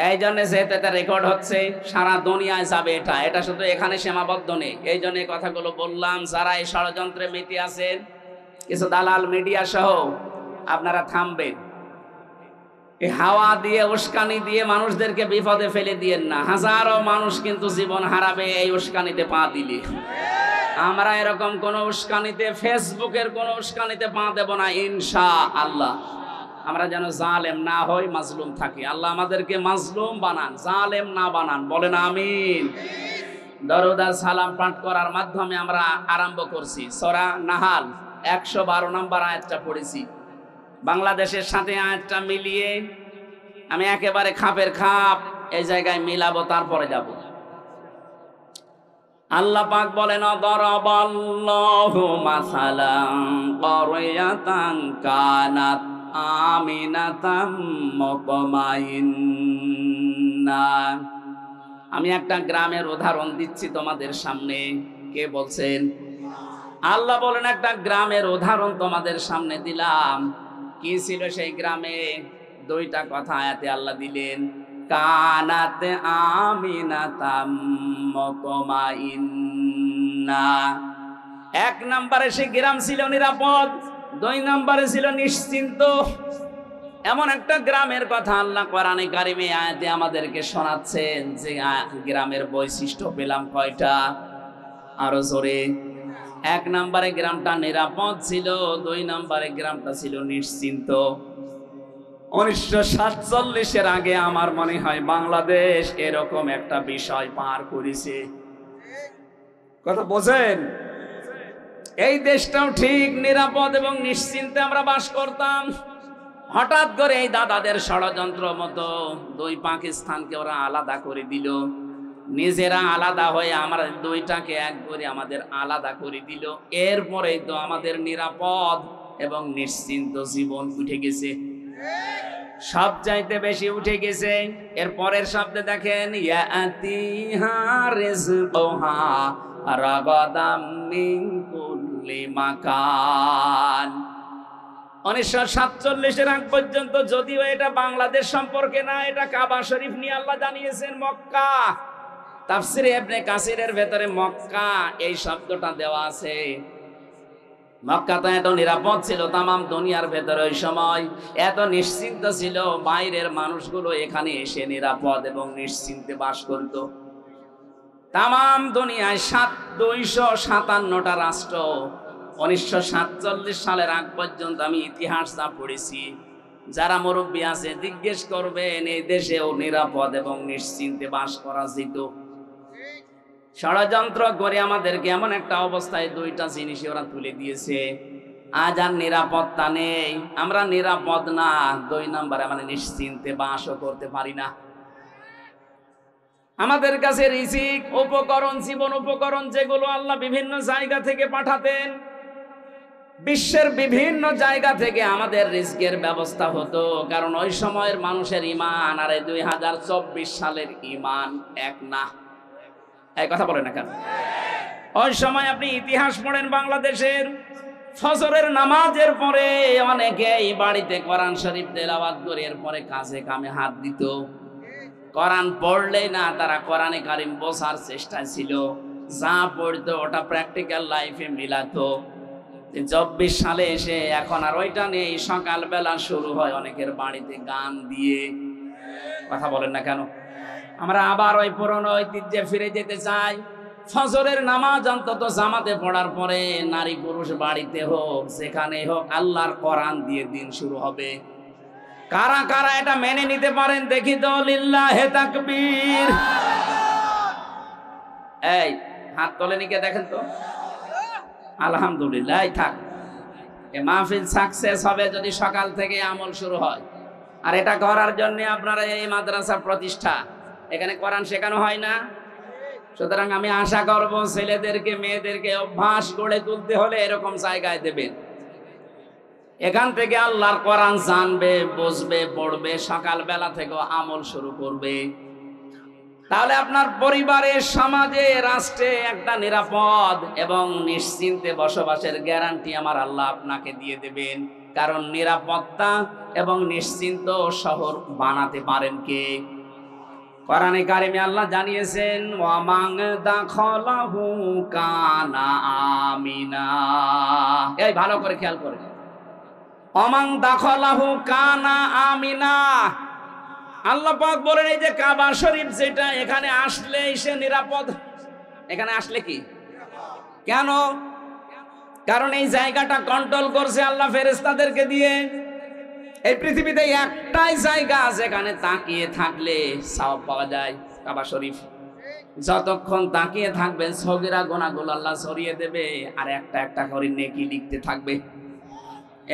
[SPEAKER 1] এই জন্য যেটা রেকর্ড হচ্ছে সারা দুনিয়ায় যাবে, এটা শুধু এখানে সীমাবদ্ধ নেই। এই জন্য কথাগুলো বললাম, যারা এই ষড়যন্ত্রে মেতে আছেন, কিছু দালাল মিডিয়া সহ, আপনারা থামবেন। এই হাওয়া দিয়ে উস্কানি দিয়ে মানুষদেরকে বিপদে ফেলে দিয়েন না। হাজারো মানুষ কিন্তু জীবন হারাবে এই উস্কানিতে পা দিলে। আমরা এরকম কোন উস্কানিতে, ফেসবুকের কোন উস্কানিতে পা দেব না ইনশাআল্লাহ। আমরা যেন জালেম না হই, মাজলুম থাকি। আল্লাহ আমাদেরকে মাজলুম বানান, জালেম না বানান। বলেন আমিন। দরুদ আর সালাম পাঠ করার মাধ্যমে আমরা আরম্ভ করছি। সূরা নাহাল 112 নম্বর আয়াতটা পড়েছি। বাংলাদেশের সাথে আয়াতটা মিলিয়ে আমি একেবারে খাপের খাপ এই জায়গায় মিলাবো, তারপরে যাব। আল্লাহ পাক বলেন, দরাবাল্লাহু মাসালান ক্বরিয়াতান কানাত আমিনাতাম মুতমাইন্না। আমি একটা গ্রামের উদাহরণ দিচ্ছি তোমাদের সামনে। কে বলছেন? আল্লাহ বলেন একটা গ্রামের উদাহরণ তোমাদের সামনে দিলাম। কি ছিল সেই গ্রামে? দুইটা কথা আয়াতে আল্লাহ দিলেন। কানাত আমিনাতাম মুতমাইন্না। এক নম্বরে সেই গ্রাম ছিল নিরাপদ, 2 নম্বরে ছিল নিশ্চিন্ত। এমন একটা গ্রামের কথা আল্লাহ কোরআনে কারিমে আয়াতে আমাদেরকে শোনাচ্ছেন। যে গ্রামের বৈশিষ্ট্য পেলাম কয়টা? আরো জোরে। 1 নম্বরে গ্রামটা নিরাপদ ছিল, 2 নম্বরে গ্রামটা ছিল নিশ্চিন্ত। 1947-এর আগে আমার মনে হয় বাংলাদেশ এরকম একটা বিষয় পার করেছে। কথা বোঝেন? এই দেশটাও ঠিক নিরাপদ এবং নিশ্চিন্তে আমরা বাস করতাম। হঠাৎ করে এই দাদাদের ষড়যন্ত্র মতো 2 পাকিস্তানকে ওরা আলাদা করে দিল। নিজেরা আলাদা হয়ে আমরা 2টাকে এক করে আমাদের আলাদা করে দিল। এরপরে তো আমাদের নিরাপদ এবং নিশ্চিন্ত জীবন উঠে গেছে, সব চাইতে বেশি উঠে গেছে। এর পরের শব্দে দেখেন, ইয়াতিহা রিজকুহা রাগাদাম মিন কুল্লি মাকান। 1947-এর আগ পর্যন্ত, যদিও এটা বাংলাদেশ সম্পর্কে না, এটা কাবা শরীফ নিয়ে আল্লাহ জানিয়েছেন। মক্কা, তাফসিরে ইবনে কাসিরের ভেতরে মক্কা এই শব্দটা দেওয়া আছে। মক্কা তো এত নিরাপদ ছিল, তামাম দুনিয়ার ভেতরে ওই সময় এত নিশ্চিন্ত ছিল, বাইরের মানুষগুলো এখানে এসে নিরাপদ এবং নিশ্চিন্তে বাস করত। তামাম দুনিয়ায় 257টা রাষ্ট্র। 1947 সালের আগ পর্যন্ত আমি ইতিহাস যা পড়েছি, যারা মুরব্বী আছে জিজ্ঞেস করবেন, এই দেশেও নিরাপদ এবং নিশ্চিন্তে বাস করা যেত। ষড়যন্ত্র করে আমাদেরকে এমন একটা অবস্থায় 2টা জিনিস ওরা তুলে দিয়েছে। আজ আর নিরাপত্তা নেই, আমরা নিরাপদ না। 2 নম্বরে আমরা নিশ্চিন্তে বাসও করতে পারি না। আমাদের কাছে রিজিক, উপকরণ, জীবন উপকরণ যেগুলো আল্লাহ বিভিন্ন জায়গা থেকে পাঠাতেন, বিশ্বের বিভিন্ন জায়গা থেকে আমাদের রিজিকের ব্যবস্থা হতো। কারণ ওই সময়ের মানুষের ঈমান আর 2024 সালের ঈমান এক না। এই কথা বলে না কেন? ওই সময় আপনি ইতিহাস পড়েন, বাংলাদেশের ফজরের নামাজের পরে অনেকেই বাড়িতে কোরআন শরীফ তেলাওয়াত করে এরপরে কাজে কামে হাত দিত। কোরআন পড়লেই না, তারা কোরআনে কারিম বোঝার চেষ্টায় ছিল। যা পড়তো ওটা প্র্যাকটিক্যাল লাইফে মিলাতো। 24 সালে এসে এখন আর ওইটা নেই। সকালবেলা শুরু হয় অনেকের বাড়িতে গান দিয়ে। কথা বলেন না কেন? আমরা আবার ওই পুরনো ঐতিহ্যে ফিরে যেতে চাই। ফজরের নামাজ অন্তত জামাতে পড়ার পরে নারী পুরুষ বাড়িতে হোক যেখানে হোক আল্লাহর কোরআন দিয়ে দিন শুরু হবে। কারা কারা এটা মেনে নিতে পারেন দেখি তো, লিল্লাহে তাকবীর। এই হাত তোলেনি কে দেখেন তো? আলহামদুলিল্লাহ। থাক, এই মাহফিল সাকসেস হবে যদি সকাল থেকে আমল শুরু হয়। আর এটা করার জন্য আপনারা এই মাদ্রাসা প্রতিষ্ঠা, এখানে কোরআন শেখানো হয় না। সুতরাং আমি আশা করব ছেলেদেরকে মেয়েদেরকে অভ্যাস গড়ে তুলতে হলে এরকম জায়গায় দেবেন। এখান থেকে আল্লাহর কোরআন জানবে, বুঝবে, পড়বে, সকালবেলা থেকে আমল শুরু করবে। তাহলে আপনার পরিবারে, সমাজে, রাষ্ট্রে একটা নিরাপদ এবং নিশ্চিন্তে বসবাসের গ্যারান্টি আমার আল্লাহ আপনাকে দিয়ে দেবেন। কারণ নিরাপত্তা এবং নিশ্চিন্ত শহর বানাতে পারেন কে? কোরআনে কারিমে আল্লাহ জানিয়েছেন, ওয়ামান দাখালাহু কানা আমিনা। এই ভালো করে খেয়াল করে, ওয়ামান দাখালাহু কানা আমিনা। আল্লাহ পাক বলেন এই যে কাবা শরীফ যেটা, এখানে আসলেই সে নিরাপদ। এখানে আসলে কি কেন? কারণ এই জায়গাটা কন্ট্রোল করছে আল্লাহ ফেরেশতাদেরকে দিয়ে। এই পৃথিবীতে একটাই জায়গা যেখানে তাকিয়ে থাকলে সওয়াব পাওয়া যায়, কাবা শরীফ। যতক্ষণ তাকিয়ে থাকবেন সগীরা গুনাহগুলো আল্লাহ সরিয়ে দেবে, আর একটা একটা করে নেকি লিখতে থাকবে।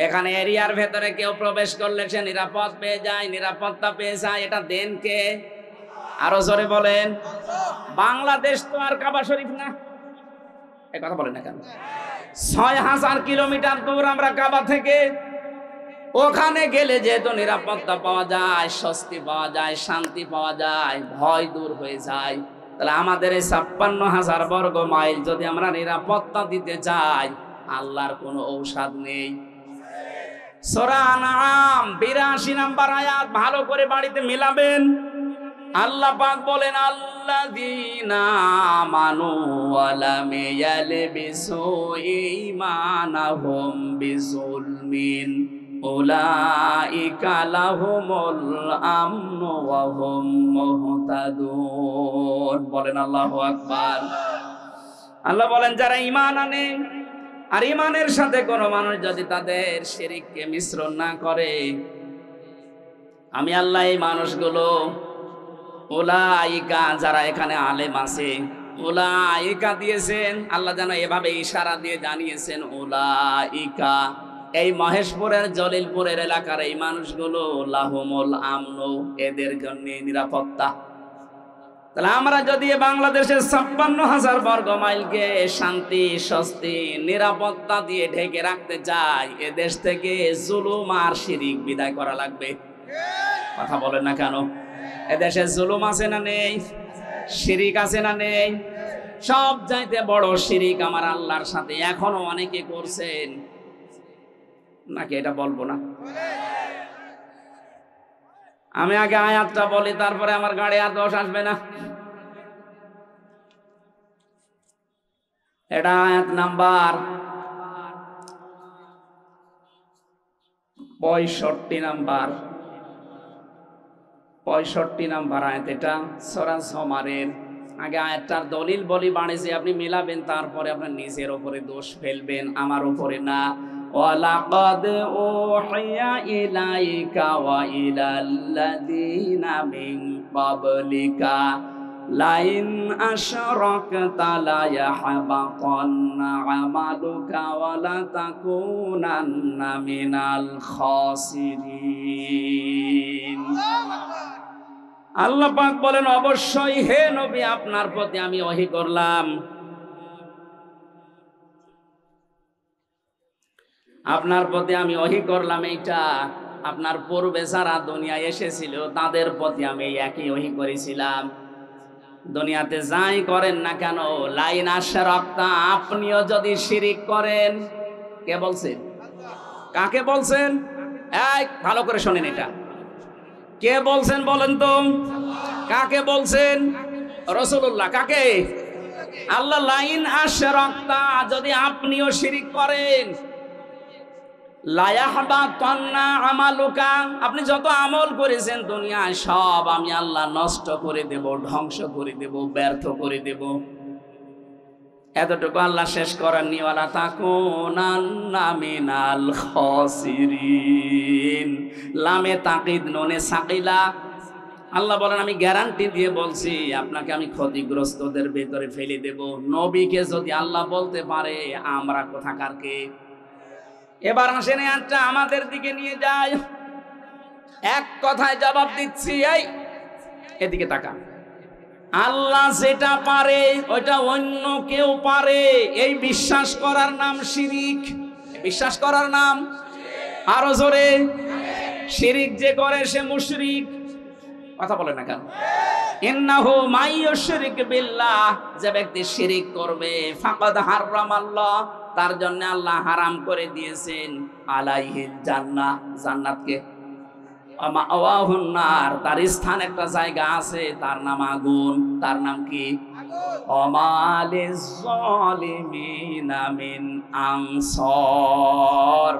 [SPEAKER 1] এখানে এরিয়ার ভেতরে কেউ প্রবেশ করলে সে নিরাপদ পেয়ে যায়, নিরাপত্তা পেয়ে যায়। এটা দেন কে? আরো জোরে বলেন। বাংলাদেশ তো আর কাবা শরীফ না, এই কথা বলেন না কেন? ৬,০০০ কিলোমিটার দূর আমরা কাবা থেকে। ওখানে গেলে যেহেতু নিরাপত্তা পাওয়া যায়, স্বস্তি পাওয়া যায়, শান্তি পাওয়া যায়, ভয় দূর হয়ে যায়। তাহলে আমাদের এই ৫৬,০০০ বর্গ মাইল যদি আমরা নিরাপত্তা দিতে চাই, আল্লাহর কোনো ঔষধ নেই। সূরা আনআম ৮২ নম্বর আয়াত ভালো করে বাড়িতে মিলাবেন। আল্লাহ পাক বলেন, আল্লাযীনা আমানু ওয়া লাম ইয়ালবিসু ঈমানাহুম বিযুলমিন উলাইকা লাহুমুল আমনু ওয়া হুম মুহতাদুন। বলেন আল্লাহু আকবার। আল্লাহ বলেন যারা ঈমান আনে আর ঈমানের সাথে কোনো মানুষ যদি তাদের শিরককে মিশ্রণ না করে, আমি আল্লাহ এই মানুষগুলো, উলাইকা যারা এখানে আলেম আছে, উলাইকা দিয়েছেন আল্লাহ যেন এভাবে ইশারা দিয়ে জানিয়েছেন, উলাইকা এই মহেশপুরের জলিলপুরের এলাকার এই মানুষগুলো লাহুমুল আমনু, এদের জন্য নিরাপত্তা। তাহলে আমরা যদি বাংলাদেশের ৫৬,০০০ বর্গ মাইলকে শান্তি, স্বস্তি, নিরাপত্তা দিয়ে ঢেকে রাখতে চাই, এ দেশ থেকে জুলুম আর শিরিক বিদায় করা লাগবে। কথা বলেন না কেন? এদেশে জুলুম আছে না নেই? শিরিক আছে না নেই? সব চাইতে বড় শিরিক আমার আল্লাহর সাথে এখনো অনেকে করছেন, নাকি এটা বলবো না? আমি আগে আয়াতটা বলি, তারপরে আমার গাড়ি আর দোষ আসবে না। এটা আয়াত নাম্বার ৬৫ নাম্বার, ৬৫ নাম্বার আয়াত। এটা সূরা জুমারের। আগে আয়াতটার দলিল বলি, বাণিজ্যে আপনি মিলাবেন, তারপরে আপনার নিজের উপরে দোষ ফেলবেন, আমার উপরে না। ওয়ালাকাদ উহিয়া ইলাইকা ওয়া ইলাল্লাযীনা মিন ক্বাবলিকা লাইন আশরাকতা লা ইয়াহবাতান্না আমালুকা ওয়া লা তাকুনান্না মিনাল খাসিরিন। আল্লাহ পাক বলেন, অবশ্যই হে নবী আপনার প্রতি আমি ওহী করলাম, আপনার প্রতি আমি ওহী করলাম। এইটা আপনার পূর্বে যারা দুনিয়ায় এসেছিল তাদের প্রতি আমি একই ওহী করেছিলাম। দুনিয়াতে যাই করেন না কেন, লাইন আশরাকতা, আপনিও যদি শিরিক করেন, কে বলছেন? কাকে বলছেন? এই ভালো করে শোনেন, এটা কে বলছেন বলেন তো? কাকে বলছেন? রাসূলুল্লাহ। কাকে? আল্লাহ। লাইন আশরাকতা, যদি আপনিও শিরিক করেন, লা ইয়াহবাতান্না আমালুকা, আপনি যত আমল করেছেন দুনিয়ায় সব আমি আল্লাহ নষ্ট করে দেব, ধ্বংস করে দেব, ব্যর্থ করে দেব। এতটুকু আল্লাহ শেষ করেননি, ওয়ালা তাকুনান্না মিনাল খাসিরিন। লামে তাকিদ নুনে সাকিলা। আল্লাহ বলেন আমি গ্যারান্টি দিয়ে বলছি আপনাকে আমি ক্ষতিগ্রস্তদের ভেতরে ফেলে দেব। নবীকে যদি আল্লাহ বলতে পারে, আমরা কোথাকার কে? এবার আসেন আচ্ছা আমাদের দিকে নিয়ে যায়, এক কথায় জবাব দিচ্ছি। এই এদিকে তাকা, আল্লাহ যেটা পারে ওইটা অন্য কেউ পারে, এই বিশ্বাস করার নাম শিরিক। বিশ্বাস করার নাম, আরো জোরে, শিরিক যে করে সে মুশরিক। কথা বলে না কেন? ইন্নাহু মাইয়ুশরিক বিল্লাহ, যে ব্যক্তি শিরিক করবে, ফাকাদ হারামাল্লাহ, তার জন্য আল্লাহ হারাম করে দিয়েছেন আলাইহিল জান্নাহ, জান্নাতকে, মাওয়াহুন নার, তার স্থান একটা জায়গা আছে, তার নাম আগুন। তার নাম কি? ওমালিজ জালিমিনা মিন আনসার।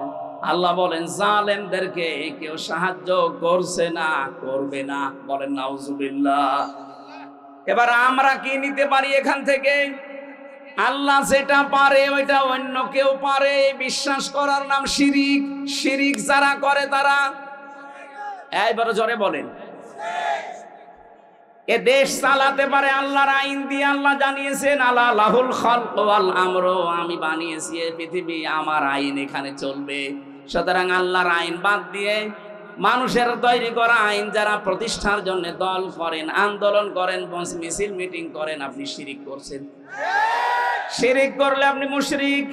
[SPEAKER 1] আল্লাহ বলেন জালেমদেরকে কেউ সাহায্য করছে না, করবে না। বলেন নাউজুবিল্লাহ। এবার আমরা কি নিতে পারি এখান থেকে? আল্লাহ যেটা পারে ওইটা অন্য কেউ পারে, বিশ্বাস করার নাম শিরিক। শিরিক যারা করে তারা, এইবার জোরে বলেন, এ দেশ চালাতে পারে আল্লাহর আইন দিয়ে। আল্লাহ জানিয়েছেন আলা লাহুল খালক ওয়াল আমর, আমি বানিয়েছি এই পৃথিবী, আমার আইন এখানে চলবে। সুতরাং আল্লাহর আইন বাদ দিয়ে মানুষের তৈরি করা আইন যারা প্রতিষ্ঠার জন্য দল করেন, আন্দোলন করেন, মিছিল মিটিং করেন, আপনি শিরিক করছেন। শিরিক করলে আপনি মুশরিক।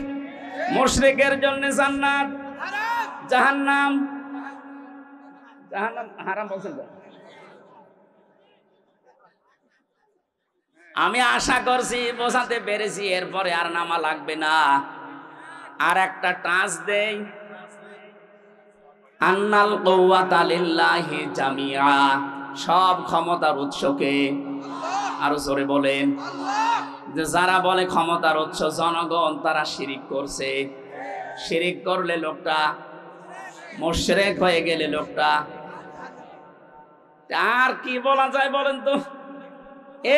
[SPEAKER 1] মুশরিকের জন্য জান্নাত, জাহান্নাম। জাহান্নাম হারাম বলছেন তো? আমি আশা করছি বোঝাতে পেরেছি, এরপরে আর নামা লাগবে না। আর একটা টাচ দেই, আন্নাল কুওয়াতা লিল্লাহি জামিআ, সব ক্ষমতার উৎসকে। আরো জোরে বলেন, যে যারা বলে ক্ষমতার উৎস জনগণ, তারা শিরিক করছে। শিরিক করলে লোকটা মুশরিক হয়ে গেলে লোকটা, আর কি বলা যায় বলেন তো?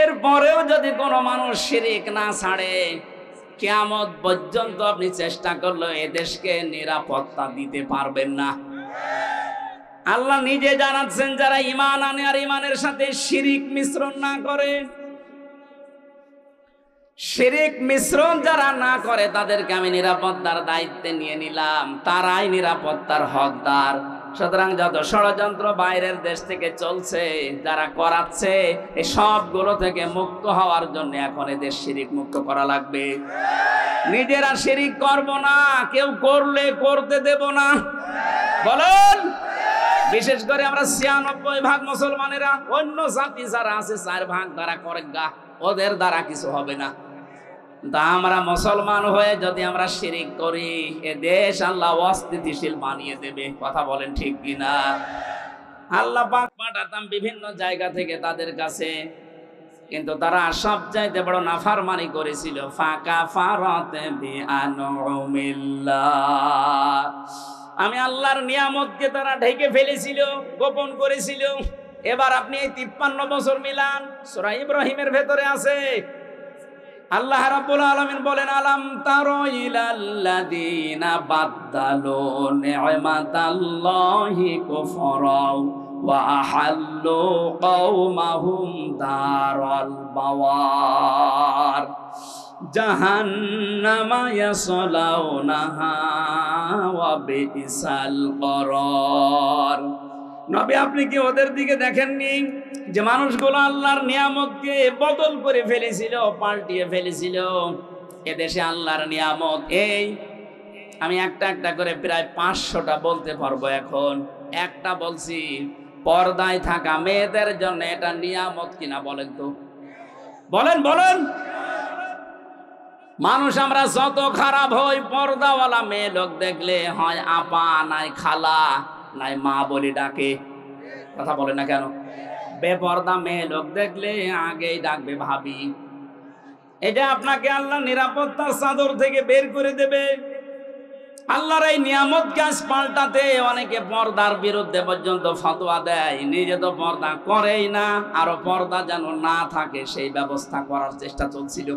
[SPEAKER 1] এরপরেও যদি কোনো মানুষ শিরিক না ছাড়ে, কিয়ামত পর্যন্ত আপনি চেষ্টা করলে এ দেশকে নিরাপত্তা দিতে পারবেন না। আল্লাহ নিজে জানাচ্ছেন যারা ঈমান আনে আর ঈমানের সাথে শিরিক মিশ্রণ না করে, শিরিক মিশ্রণ যারা না করে তাদেরকে আমি নিরাপত্তার দায়িত্বে নিয়ে নিলাম, তারাই নিরাপত্তার হকদার। সুতরাং যত ষড়যন্ত্র বাইরের দেশ থেকে চলছে, যারা করাচ্ছে, এই সবগুলো থেকে মুক্ত হওয়ার জন্য এখন এদের শিরিক মুক্ত করা লাগবে। নিজেরা শিরিক করব না, কেউ করলে করতে দেব না। বলেন, বিশেষ করে আমরা ৯৬% মুসলমানেরা, অন্য জাতি যারা আছে ৪% দ্বারা করে গা, ওদের দ্বারা কিছু হবে না। তা আমরা মুসলমান হয়ে যদি আমরা শিরিক করি, এ দেশ আল্লাহ অস্থিতিশীল বানিয়ে দেবে। কথা বলেন ঠিক কিনা? আল্লাহ পাক পাঠাতাম বিভিন্ন জায়গা থেকে তাদের কাছে, কিন্তু তারা সবচাইতে বড় নাফরমানি করেছিল। ফাকা ফারাতে বিআনউমিল্লাহ, আমি আল্লাহর নিয়ামতকে তারা ঢেকে ফেলেছিল, গোপন করেছিল। এবার আপনি এই 53 বছর মিলান, সূরা ইব্রাহিমের ভেতরে আছে। আল্লাহ রাব্বুল আলামিন বলেন, আলাম তারা ইলাল্লাযীনা বাদদালু নি'মাতাল্লাহি কুফরা ওয়া আহাল্লু কওমাহুম দারাল বাওয়ার জাহান্নামা ইয়াসলাউনাহা ওয়া বিইসাল করার। নবী, আপনি কি ওদের দিকে দেখেননি যে মানুষগুলো আল্লাহর নিয়ামতকে বদল করে ফেলেছিল, পাল্টিয়ে ফেলেছিল? এদেশে আল্লাহর নিয়ামত এই, আমি একটা একটা করে প্রায় 500টা বলতে পারবো এখন। একটা বলছি, পর্দায় থাকা মেয়েদের জন্য এটা নিয়ামত কিনা বলেন তো? বলেন বলেন। মানুষ আমরা যত খারাপ হই, পর্দাওয়ালা মেয়ে লোক দেখলে হয় আপা, নাই খালা, নাই মা বলে ডাকে। কথা বলে না কেন? বেপর্দা মেয়ে লোক দেখলে আগেই ডাকবে ভাবি। এটা আপনাকে আল্লাহ নিরাপত্তার চাদর থেকে বের করে দেবে। আল্লাহর এই নিয়ামত গাছ পাল্টাতে অনেকে পর্দার বিরুদ্ধে পর্যন্ত ফতোয়া দেয়, নিজে তো পর্দা করেই না, আরো পর্দা যেন না থাকে সেই ব্যবস্থা করার চেষ্টা চলছিল।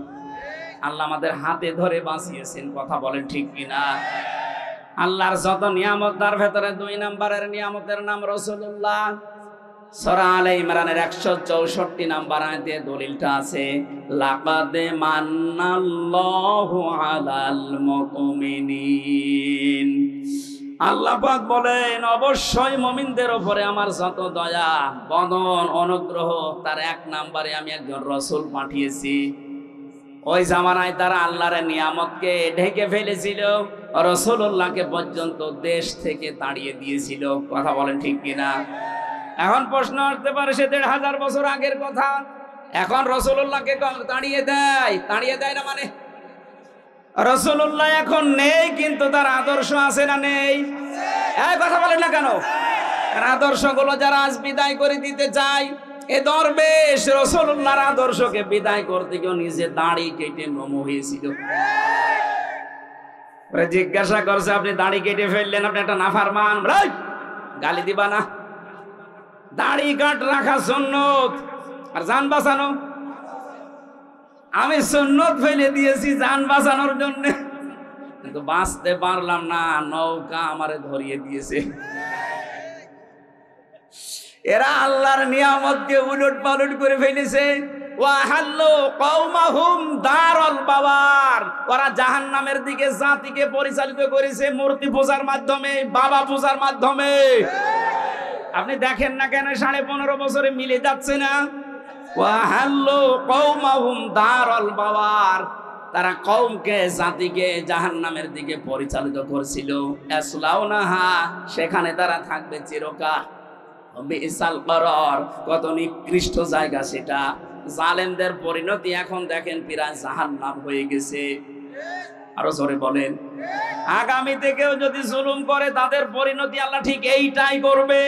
[SPEAKER 1] আল্লাহ আমাদের হাতে ধরে বাঁচিয়েছেন, কথা বলেন ঠিক কিনা? আল্লাহর যত নিয়ামত তার ভেতরে 2 নম্বরের নিয়ামতের নাম রাসূলুল্লাহ। সূরা আলে ইমরানের 164 নম্বর আয়াতে দলিলটা আছে, লাকাদ মান্নাল্লাহু আলাল মুমিনিন। আল্লাহ পাক বলেন, অবশ্যই মুমিনদের উপরে আমার যত দয়া, বদন, অনুগ্রহ, তার 1 নম্বরে আমি একজন রাসূল পাঠিয়েছি। ওই জামানায় তারা আল্লাহর নিয়ামতকে ঢেকে ফেলেছিল, রাসূলুল্লাহকে পর্যন্ত দেশ থেকে তাড়িয়ে দিয়েছিল, কথা বলেন ঠিক কিনা? এখন প্রশ্ন আসতে পারে, সে 1500 বছর আগের কথা, এখন রাসূলুল্লাহকে তাড়িয়ে দেয় না মানে? রাসূলুল্লাহ এখন নেই, কিন্তু তার আদর্শ আছে না নেই? এই কথা বলেন না কেন? আদর্শগুলো যারা আজ বিদায় করে দিতে চায়, এ দরবেশ রাসূলুল্লাহর আদর্শকে বিদায় করতে গিয়ে নিজে দাড়ি কেটে নম হয়েছিল। জিজ্ঞাসা করছে, আপনি দাড়ি কেটে ফেললেন, আপনি একটা নাফরমান, গালি দিবা না? দাড়ি কাট রাখা সুন্নত, আর জান বাঁচানো। আমি সুন্নত ফেলে দিয়েছি জান বাঁচানোর জন্য, কিন্তু বাঁচতে পারলাম না, নৌকা আমারে ধরিয়ে দিয়েছে। এরা আল্লাহর নিয়ামতকে উলট পালট করে ফেলেছে। ওয়াহাল্লু কওমাহুম দারাল বাওয়ার, ওরা জাহান্নামের দিকে জাতিকে পরিচালিত করেছে মূর্তি পূজার মাধ্যমে, বাবা পূজার মাধ্যমে। আপনি দেখেন না কেন 15.5 বছরে মিলে যাচ্ছে না? ওয়াহাল্লু কওমাহুম দারাল বাওয়ার, তারা কওমকে, জাতিকে জাহান্নামের দিকে পরিচালিত করছিল। ইয়াসলাউনাহা, সেখানে তারা থাকবে চিরকাল। বিসাল করার, কত নিকৃষ্ট জায়গা সেটা। জালেমদের পরিণতি এখন দেখেন প্রায় জাহান্নাম হয়ে গেছে। আরো জোরে বলেন, আগামীতে কেউ যদি জুলুম করে তাদের পরিণতি আল্লাহ ঠিক এইটাই করবে।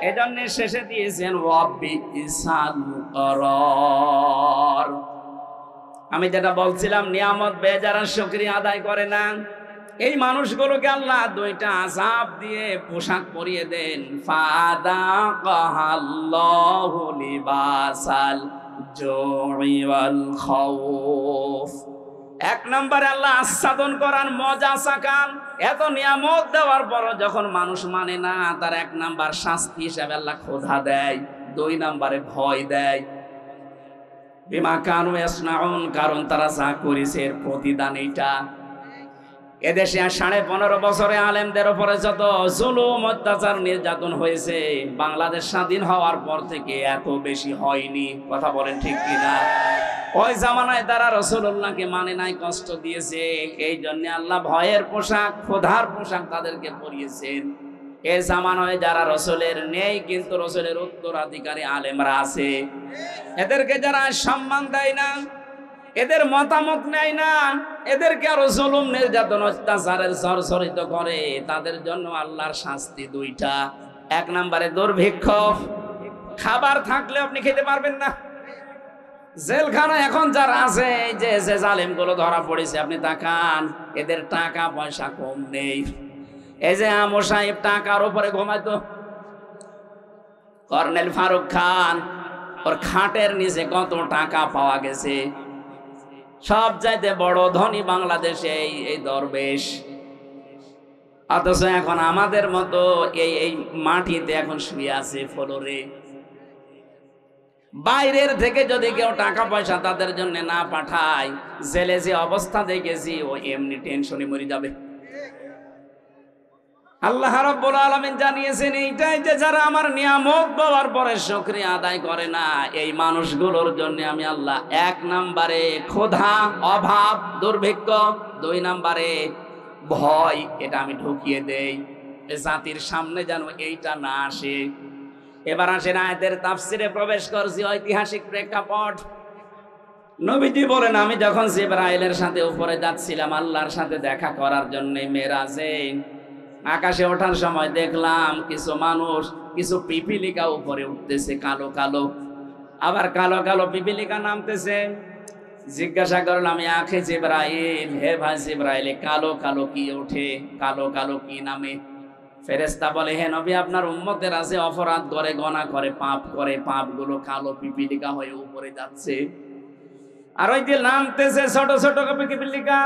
[SPEAKER 1] এজন্য শেষে দিয়েছেন ওয়াবিসাল করার। আমি যেটা বলছিলাম, নিয়ামত বেজারা শুকরিয়া আদায় করে না, এই মানুষগুলোকে আল্লাহ 2টা আযাব দিয়ে পোশাক পরিয়ে দেন। ফাদাকাহাল্লাহু লিবাসাল জুই ওয়াল খাউফ। 1 নম্বরে আল্লাহ আস্বাদন করান, মজা চাকান। এত নিয়ামত দেওয়ার পর যখন মানুষ মানে না, তার 1 নাম্বার শাস্তি হিসাবে আল্লাহ ক্ষুধা দেয়, 2 নম্বরে ভয় দেয়। বিমা কানু ইয়াসনাউন, কারণ তারা যা করেছে এর প্রতিদান এইটা। এদেশে 15.5 বছরে আলেমদের উপরে যত জুলুম, অত্যাচার, নির্যাতন হয়েছে, বাংলাদেশ স্বাধীন হওয়ার পর থেকে এত বেশি হয়নি, কথা বলেন ঠিক কিনা? ওই জামানায় তারা রাসূলুল্লাহকে মানে নাই, কষ্ট দিয়েছে। এই জন্য আল্লাহ ভয়ের পোশাক, ক্ষুধার পোশাক তাদেরকে পরিয়েছেন। এই জামানায় যারা রাসূলের নেই, কিন্তু রাসূলের উত্তরাধিকারী আলেমরা আছে, এদেরকে যারা সম্মান দেয় না, এদের মতামত নেয় না, এদেরকে আরো জুলুম, নির্যাতন, অত্যাচারের জর্জরিত করে, তাদের জন্য আল্লাহর শাস্তি 2টা। 1 নম্বরে দুর্ভিক্ষ, খাবার থাকলে আপনি খেতে পারবেন না। জেলখানা এখন যারা আছে, এই যে জালেমগুলো ধরা পড়েছে, আপনি তাকান, এদের টাকা পয়সা কম নেই। এই যে আমর সাহেব টাকার উপরে ঘুমাইতো, কর্নেল ফারুক খান, ওর খাটের নিচে কত টাকা পাওয়া গেছে। সব চাইতে বড় ধনী বাংলাদেশে এই দরবেশ, অথচ এখন আমাদের মতো এই মাটিতে এখন শুয়ে আছে ফ্লোরে। বাইরের থেকে যদি কেউ টাকা পয়সা তাদের জন্য না পাঠায়, জেলে যে অবস্থা দেখেছি, ও এমনি টেনশনে মরে যাবে। আল্লাহ রাব্বুল আলামিন জানিয়েছেন এইটাই, যে যারা আমার নিয়ামত পাওয়ার পরে শুকরিয়া আদায় করে না, এই মানুষগুলোর জন্য আমি আল্লাহ 1 নম্বরে ক্ষুধা, অভাব, দুর্ভিক্ষ, 2 নম্বরে ভয়, এটা আমি ঢুকিয়ে দেই, জাতির সামনে যেন এইটা না আসে। এবার আসেন আয়াতের তাফসিরে প্রবেশ করছি, ঐতিহাসিক প্রেক্ষাপট। নবীজি বলেন, আমি যখন জিবরাইলের সাথে উপরে যাচ্ছিলাম আল্লাহর সাথে দেখা করার জন্য মেরাজে, আকাশে ওঠার সময় দেখলাম কিছু মানুষ, কিছু পিপিলিকা উপরে উঠতেছে, কালো কালো, আবার কালো কালো পিপিলিকা নামতেছে। জিজ্ঞাসা করলাম আখে জিবরাইল, হে ভাই জিবরাইল, কালো কালো কি ওঠে, কালো কালো কি নামে? ফেরেশতা বলে, হে নবী, আপনার উম্মতের আছে অপরাধ করে, গুনাহ করে, পাপ করে, পাপগুলো কালো পিপিলিকা হয়ে উপরে যাচ্ছে। আর ওই যে নামতেছে ছোট ছোট পিপিলিকা,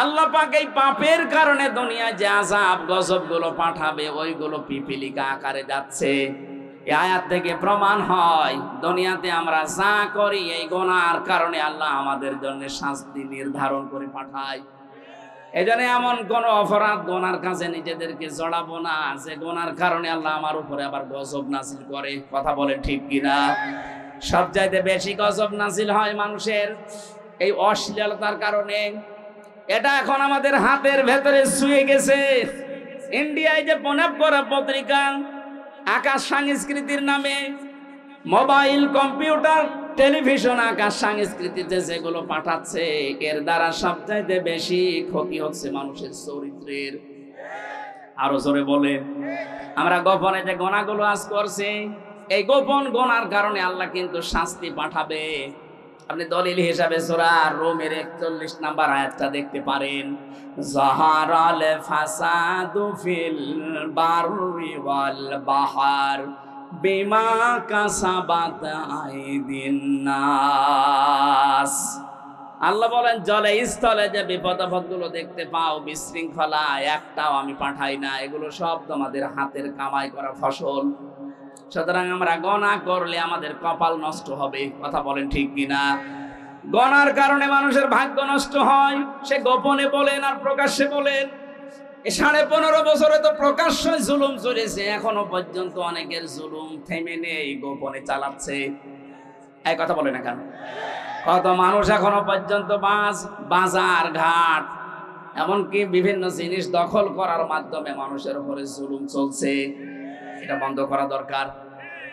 [SPEAKER 1] আল্লাহ পাক এই পাপের কারণে দুনিয়ায় যে আযাব গজব গুলো পাঠাবে ওইগুলো পিপিলিকা আকারে যাচ্ছে। এই আয়াত থেকে প্রমাণ হয় দুনিয়াতে আমরা যা করি এই গুনাহর কারণে আল্লাহ আমাদের জন্য শাস্তি নির্ধারণ করে পাঠায়। এজন্য এমন কোন অপরাধ গুনার কাছে নিজেদেরকে জড়াবো না যে গুনার কারণে আল্লাহ আমার উপরে আবার গজব নাযিল করে। কথা বলেন ঠিক কিনা? সবচাইতে বেশি গজব নাযিল হয় মানুষের এই অশ্লীলতার কারণে। এটা এখন আমাদের হাতের ভেতরে শুয়ে গেছে। ইন্ডিয়ায় যে প্রণব করা পত্রিকা আকাশ সংস্কৃতির নামে মোবাইল, কম্পিউটার, টেলিভিশন আকাশ সংস্কৃতিতে যেগুলো পাঠাচ্ছে, এর দ্বারা সবচাইতে বেশি ক্ষতি হচ্ছে মানুষের চরিত্রের। আরো জোরে বলে, আমরা গোপনে যে গোনাগুলো আজ করছি, এই গোপন গোনার কারণে আল্লাহ কিন্তু শাস্তি পাঠাবে। আপনি দলিল হিসাবে সূরা রুমের 41 নাম্বার আয়াতটা দেখতে পারেন। যাহারাল ফাসাদু ফিল বাররি ওয়াল বাহার বিমা কাসাবাত আইদিন নাস। আল্লাহ বলেন, জলে স্থলে যে বিপদ আপদগুলো দেখতে পাও, বিশৃঙ্খলা, একটাও আমি পাঠাই না, এগুলো সব তোমাদের হাতের কামাই করা ফসল। সুতরাং আমরা গুনাহ করলে আমাদের কপাল নষ্ট হবে। কথা বলেন ঠিক কিনা? গুনাহর কারণে মানুষের ভাগ্য নষ্ট হয়, সে গোপনে বলেন আর প্রকাশ্যে বলেন। এই 15.5 বছরে তো প্রকাশ্যে জুলুম চলেছে, এখনো পর্যন্ত অনেকের জুলুম থেমে নেই, গোপনে চালাচ্ছে। এই কথা বলে না কেন? কত মানুষ এখনো পর্যন্ত বাজার ঘাট, এমনকি বিভিন্ন জিনিস দখল করার মাধ্যমে মানুষের উপরে জুলুম চলছে। এটা বন্ধ করা দরকার।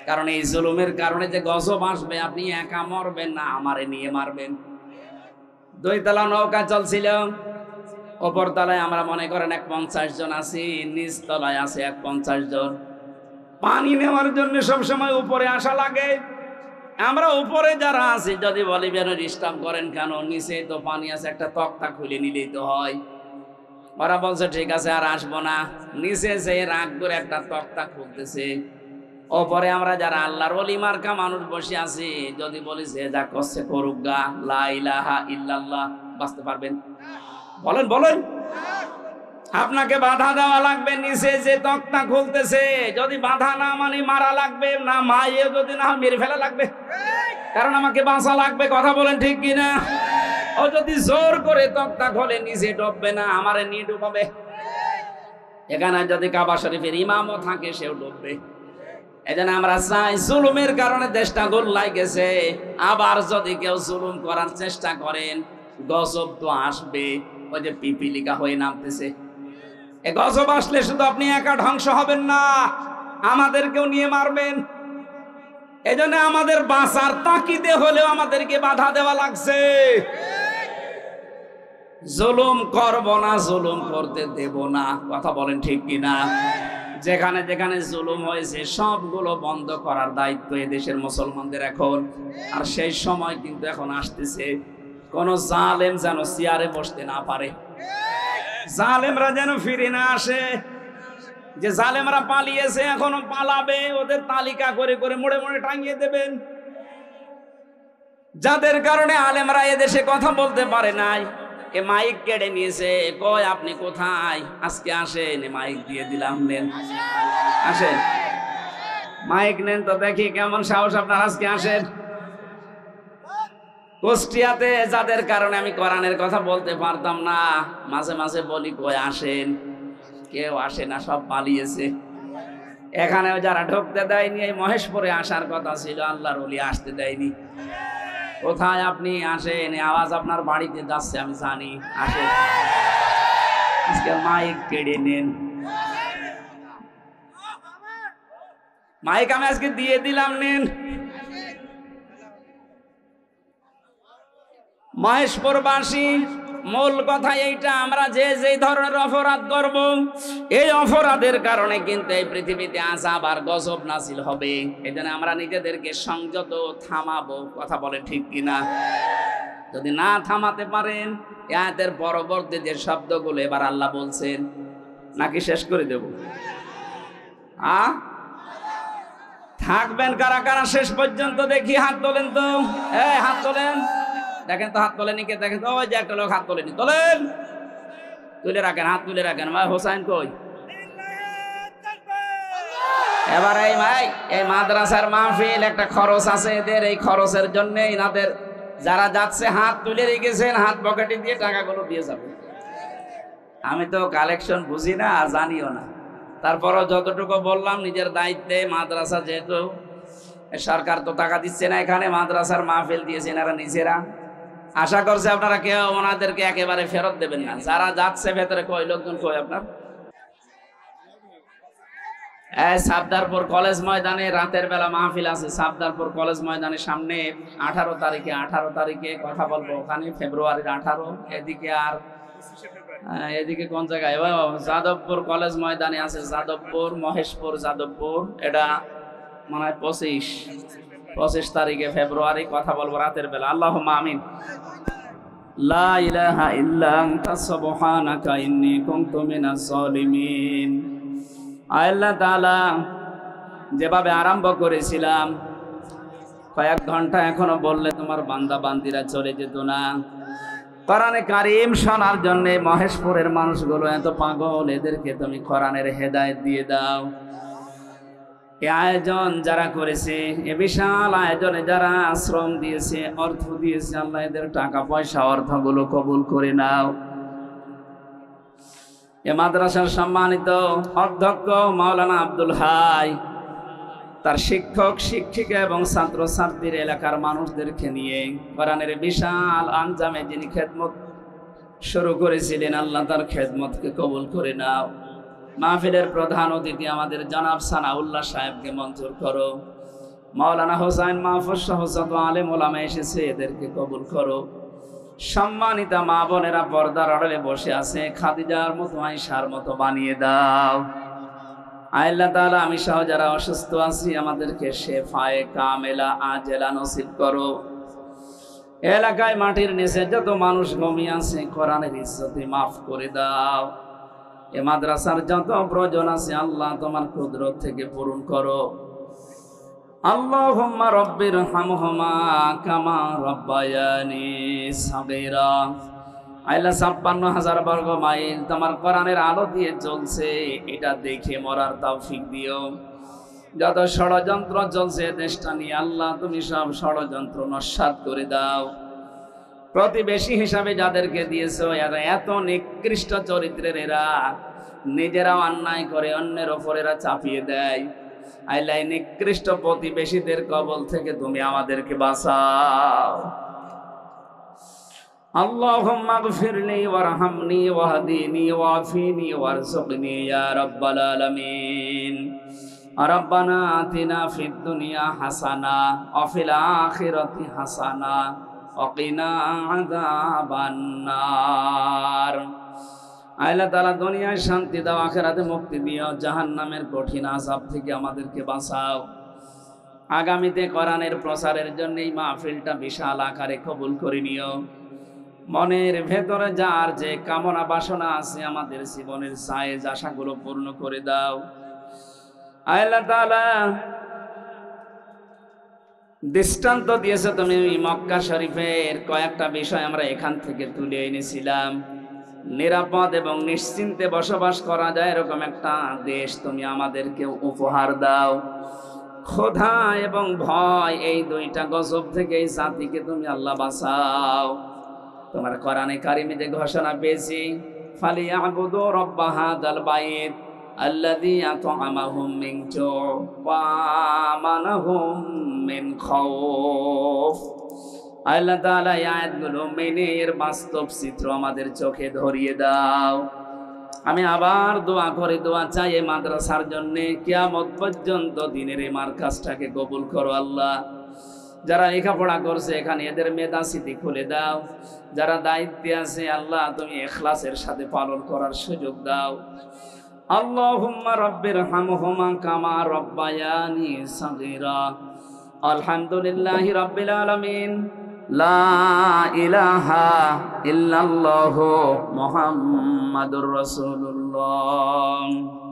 [SPEAKER 1] কারণ এই জুলুমের কারণে যে গজব আসবে, আপনি একা মরবেন না, আমারে নিয়ে মারবেন। 2 তলা নৌকা চলছিল, উপর তলায় আমরা মনে করেন 50 জন আছি, নিচ তলায় আছে 50 জন। পানি নেওয়ার জন্য সবসময় উপরে আসা লাগে। আমরা উপরে যারা আছি যদি বলি বের ডিস্টার্ব করেন কেন, নিচে তো পানি আছে, একটা তক্তা খুলে নিলেই তো হয়। ওরা বলছে ঠিক আছে আর আসবো না, নিচে যে রাগ করে একটা তক্তা খুলতেছে। ওপরে আমরা যারা আল্লাহর ওলি মার্কা মানুষ বসে আছি, যদি বলি যে যা করছে করুক গা, লা ইলাহা ইল্লাল্লাহ, বাঁচতে পারবেন? বলেন বলেন। আপনাকে বাধা দেওয়া লাগবে, নিচে যে তক্তা খুলতেছে যদি বাধা না মানে মারা লাগবে, না মায়ে যদি না মেরে ফেলা লাগবে, কারণ আমাকে বাঁচা লাগবে। কথা বলেন ঠিক কিনা? ও যদি জোর করে তক্তা খোলে নিচে ডুববে না, আমারে নিয়ে ডুবাবে। এখানে যদি কাবা শরীফের ইমামও থাকে সেও ডুববে। এজন্য আমরা চাই, জুলুমের কারণে দেশটা গোল্লায় গেছে, আবার যদি কেউ জুলুম করার চেষ্টা করেন গজব তো আসবে। ওই যে পিপিলিকা হয়ে নামতেছে, এ গজব আসলে শুধু আপনি একা ধ্বংস হবেন না, আমাদেরকেও নিয়ে মারবেন। এজন্য আমাদের বাঁচার তাকিদে হলেও আমাদেরকে বাধা দেওয়া লাগছে। জুলুম করব না, জুলুম করতে দেব না। কথা বলেন ঠিক কিনা? যেখানে যেখানে জুলুম হয়েছে সবগুলো বন্ধ করার দায়িত্ব এদেশের মুসলমানদের এখন। আর সেই সময় কিন্তু এখন আসতেছে, কোন জালেম যেন চেয়ারে বসতে না পারে, জালেমরা যেন ফিরে না আসে। যে জালেমরা পালিয়েছে এখনো পালাবে, ওদের তালিকা করে করে মোড়ে মোড়ে টাঙিয়ে দেবেন। যাদের কারণে আলেমরা এদেশে কথা বলতে পারে নাই, এ মাইক কেড়ে নিয়েছে, কয় আপনি কোথায়, আজকে আসেন, মাইক দিয়ে দিলাম, নেন আসেন, মাইক নেন তো দেখি কেমন সাহস আপনার, আজকে আসেন। কুষ্টিয়াতে যাদের কারণে আমি কোরআনের কথা বলতে পারতাম না, মাঝে মাঝে বলি কই আসেন, কেউ আসে না, সব পালিয়েছে। এখানেও যারা ঢুকতে দেয়নি, এই মহেশপুরে আসার কথা ছিল, আল্লাহর ওলি আসতে দেয়নি। কোথায় আপনি, আসেন, আওয়াজ আপনার বাড়িতে যাচ্ছে আমি জানি, আসেন। আজকে মাইক কেড়ে নেন, মাইক আমি আজকে দিয়ে দিলাম, নেন। মহেশপুরবাসী, মূল কথা এইটা, আমরা যে যে ধরনের অপরাধ করব, এই অপরাধের কারণে কিন্তু এই পৃথিবীতে আযাব আর গজব নাযিল হবে। এজন্য আমরা নিজেদেরকে সংযত থামাবো। কথা বলে ঠিক কিনা? যদি না থামাতে পারেন, এই আয়াতের পরবর্তী যে শব্দগুলো এবার আল্লাহ বলছেন, নাকি শেষ করে দেব? থাকবেন কারা কারা শেষ পর্যন্ত দেখি? হাত তোলেন তো, এই হাত তোলেন, দেখেন তো হাত তোলেনি কে, দেখেন তো। ওই যে একটা লোক হাত তোলেনি, তোলেন, তুলে রাখেন, হাত তুলে রাখেন। ভাই হোসাইন কই? এবার এই মাদ্রাসার মাহফিল, একটা খরচ আছে এদের, এই খরচের জন্য এনাদের যারা যাচ্ছে হাত তুলে রেখেছেন, হাত পকেটে দিয়ে টাকাগুলো দিয়ে যাবে। আমি তো কালেকশন বুঝি না আর জানিও না, তারপরও যতটুকু বললাম নিজের দায়িত্বে। মাদ্রাসা যেহেতু সরকার তো টাকা দিচ্ছে না, এখানে মাদ্রাসার মাহফিল দিয়েছেন এরা নিজেরা। আশা করছে আপনারা কেউ ওনাদেরকে একেবারে ফেরত দেবেন না। যারা যাচ্ছে ভেতরে, কই লোকজন কই আপনার? সাবদারপুর কলেজ ময়দানে রাতের বেলা মাহফিল আছে। সাবদারপুর কলেজ ময়দানের সামনে 18 তারিখে কথা বলবো ওখানে, ফেব্রুয়ারির 18। এদিকে আর এদিকে কোন জায়গায়? যাদবপুর কলেজ ময়দানে আছে, যাদবপুর, মহেশপুর, যাদবপুর। এটা মনে হয় 25 তারিখে ফেব্রুয়ারি কথা বলবো রাতের বেলা। আল্লাহুম্মা আমিন। লা ইলাহা ইল্লা আনতা সুবহানাকা ইন্নী কুনতু মিনাজ জালিমিন। আল্লাহ তাআলা, যেভাবে আরম্ভ করেছিলাম, কয়েক ঘন্টা এখনো বললে তোমার বান্দা বান্দিরা চলে যেত না। কোরআনে কারীম শোনার জন্য মহেশপুরের মানুষগুলো এত পাগল, এদেরকে তুমি কোরআনের হেদায়েত দিয়ে দাও। এই আয়োজন যারা করেছে, এ বিশাল আয়োজনে যারা শ্রম দিয়েছে, অর্থ দিয়েছে, আল্লাহ এদের টাকা পয়সা অর্থগুলো কবুল করে নাও। এ মাদ্রাসার সম্মানিত অধ্যক্ষ মাওলানা আব্দুল হাই, তার শিক্ষক শিক্ষিকা এবং ছাত্র ছাত্রীর, এলাকার মানুষদেরকে নিয়ে কোরআনের বিশাল আঞ্জামে যিনি খেদমত শুরু করেছিলেন, আল্লাহ তার খেদমতকে কবুল করে নাও। মাহফিলের প্রধান অতিথি আমাদের জনাব সানাউল্লাহ সাহেবকে মঞ্জুর করো। মাওলানা হোসাইন মাহফুজ সহ যত আলেম ওলামা এসেছে, এদেরকে কবুল করো। সম্মানিতা মা বোনেরা পর্দার আড়ালে বসে আছে, খাদিজার মতো, আয়েশার মতো বানিয়ে দাও। আল্লাহ তাআলা, আমি সহ যারা অসুস্থ আছি, আমাদেরকে শেফায়ে কামেলা আজেলা নসিব করো। এলাকায় মাটির নিচে যত মানুষ ঘুমিয়ে আছে, কোরআনের ইজ্জতে মাফ করে দাও। এ মাদ্রাসার যত প্রয়োজন আছে, আল্লাহ তোমার কুদরত থেকে পূরণ করো। আল্লাহুম্মা রাব্বির হামহুমা কামা রাব্বায়ানি সাগীরা। আল্লাহ 56,000 বর্গ মাইল তোমার কোরআনের আলো দিয়ে চলছে, এটা দেখে মরার তৌফিক দিও। যত ষড়যন্ত্র চলছে দেশটা নিয়ে, আল্লাহ তুমি সব ষড়যন্ত্র নস্যাৎ করে দাও। প্রতিবেশী হিসাবে যাদেরকে দিয়েছো, এরা এত নিকৃষ্ট চরিত্রের, এরা নিজেরাও অন্যায় করে অন্যের ওপর এরা চাপিয়ে দেয়। আল্লাহ নিকৃষ্ট প্রতিবেশীদের কবল থেকে তুমি আমাদেরকে বাঁচাও। আল্লাহুম্মা গফিরলি ওয়ারহামনি ওয়াহদিনি ওয়াফিনি ওয়ারযুকনি ইয়া রাব্বাল আলামিন। রাব্বানা আতিনা ফিদ দুনিয়া হাসানা ওয়া ফিল আখিরাতি হাসানা ওয়া কিনা আযাবান নার। আল্লাহ তাআলা দুনিয়ায় শান্তি দাও, আখিরাতে মুক্তি দিও, জাহান্নামের কঠিন আযাব থেকে আমাদেরকে বাঁচাও। আগামীতে কোরআনের প্রচারের জন্য এই মাহফিলটা বিশাল আকারে কবুল করে নিও। মনের ভেতরে যার যে কামনা বাসনা আছে, আমাদের জীবনের জায়েজ আশাগুলো পূর্ণ করে দাও। আল্লাহ তাআলা, দৃষ্টান্ত দিয়েছে তুমি মক্কা শরীফের, কয়েকটা বিষয় আমরা এখান থেকে তুলে এনেছিলাম। নিরাপদ এবং নিশ্চিন্তে বসবাস করা যায় এরকম একটা দেশ তুমি আমাদেরকে উপহার দাও। ক্ষুধা এবং ভয়, এই দুইটা গজব থেকে এই জাতিকে তুমি আল্লাহ বাঁচাও। তোমার কোরআনে কারিমে যে ঘোষণা পেয়েছি, ফালিয়াবুদু রাব্ব হাযাল বাইত আল্লাযী আত'আমাহুম মিন জু' ওয়া আমানাহুম মিন খাউফ। আল্লাহ তাআলা এই আয়াতগুলো মেনে এর বাস্তব চিত্র আমাদের চোখে ধরিয়ে দাও। আমি আবার দোয়া করে দোয়া চাই এই মাদ্রাসার জন্য, কিয়ামত পর্যন্ত দিনের এই মার্কাজটাকে কবুল করো আল্লাহ। যারা লেখাপড়া করছে এখানে, এদের মেধা স্মৃতি খুলে দাও। যারা দায়িত্বে আছে, আল্লাহ তুমি ইখলাসের সাথে পালন করার সুযোগ দাও। আল্লাহুম্মা রাব্বির হামহুমা কামা রাব্বায়ানি সাগীরা। আলহামদুলিল্লাহি রাব্বিল আলামিন। লা ইলাহা ইল্লাল্লাহু মুহাম্মাদুর রাসূলুল্লাহ।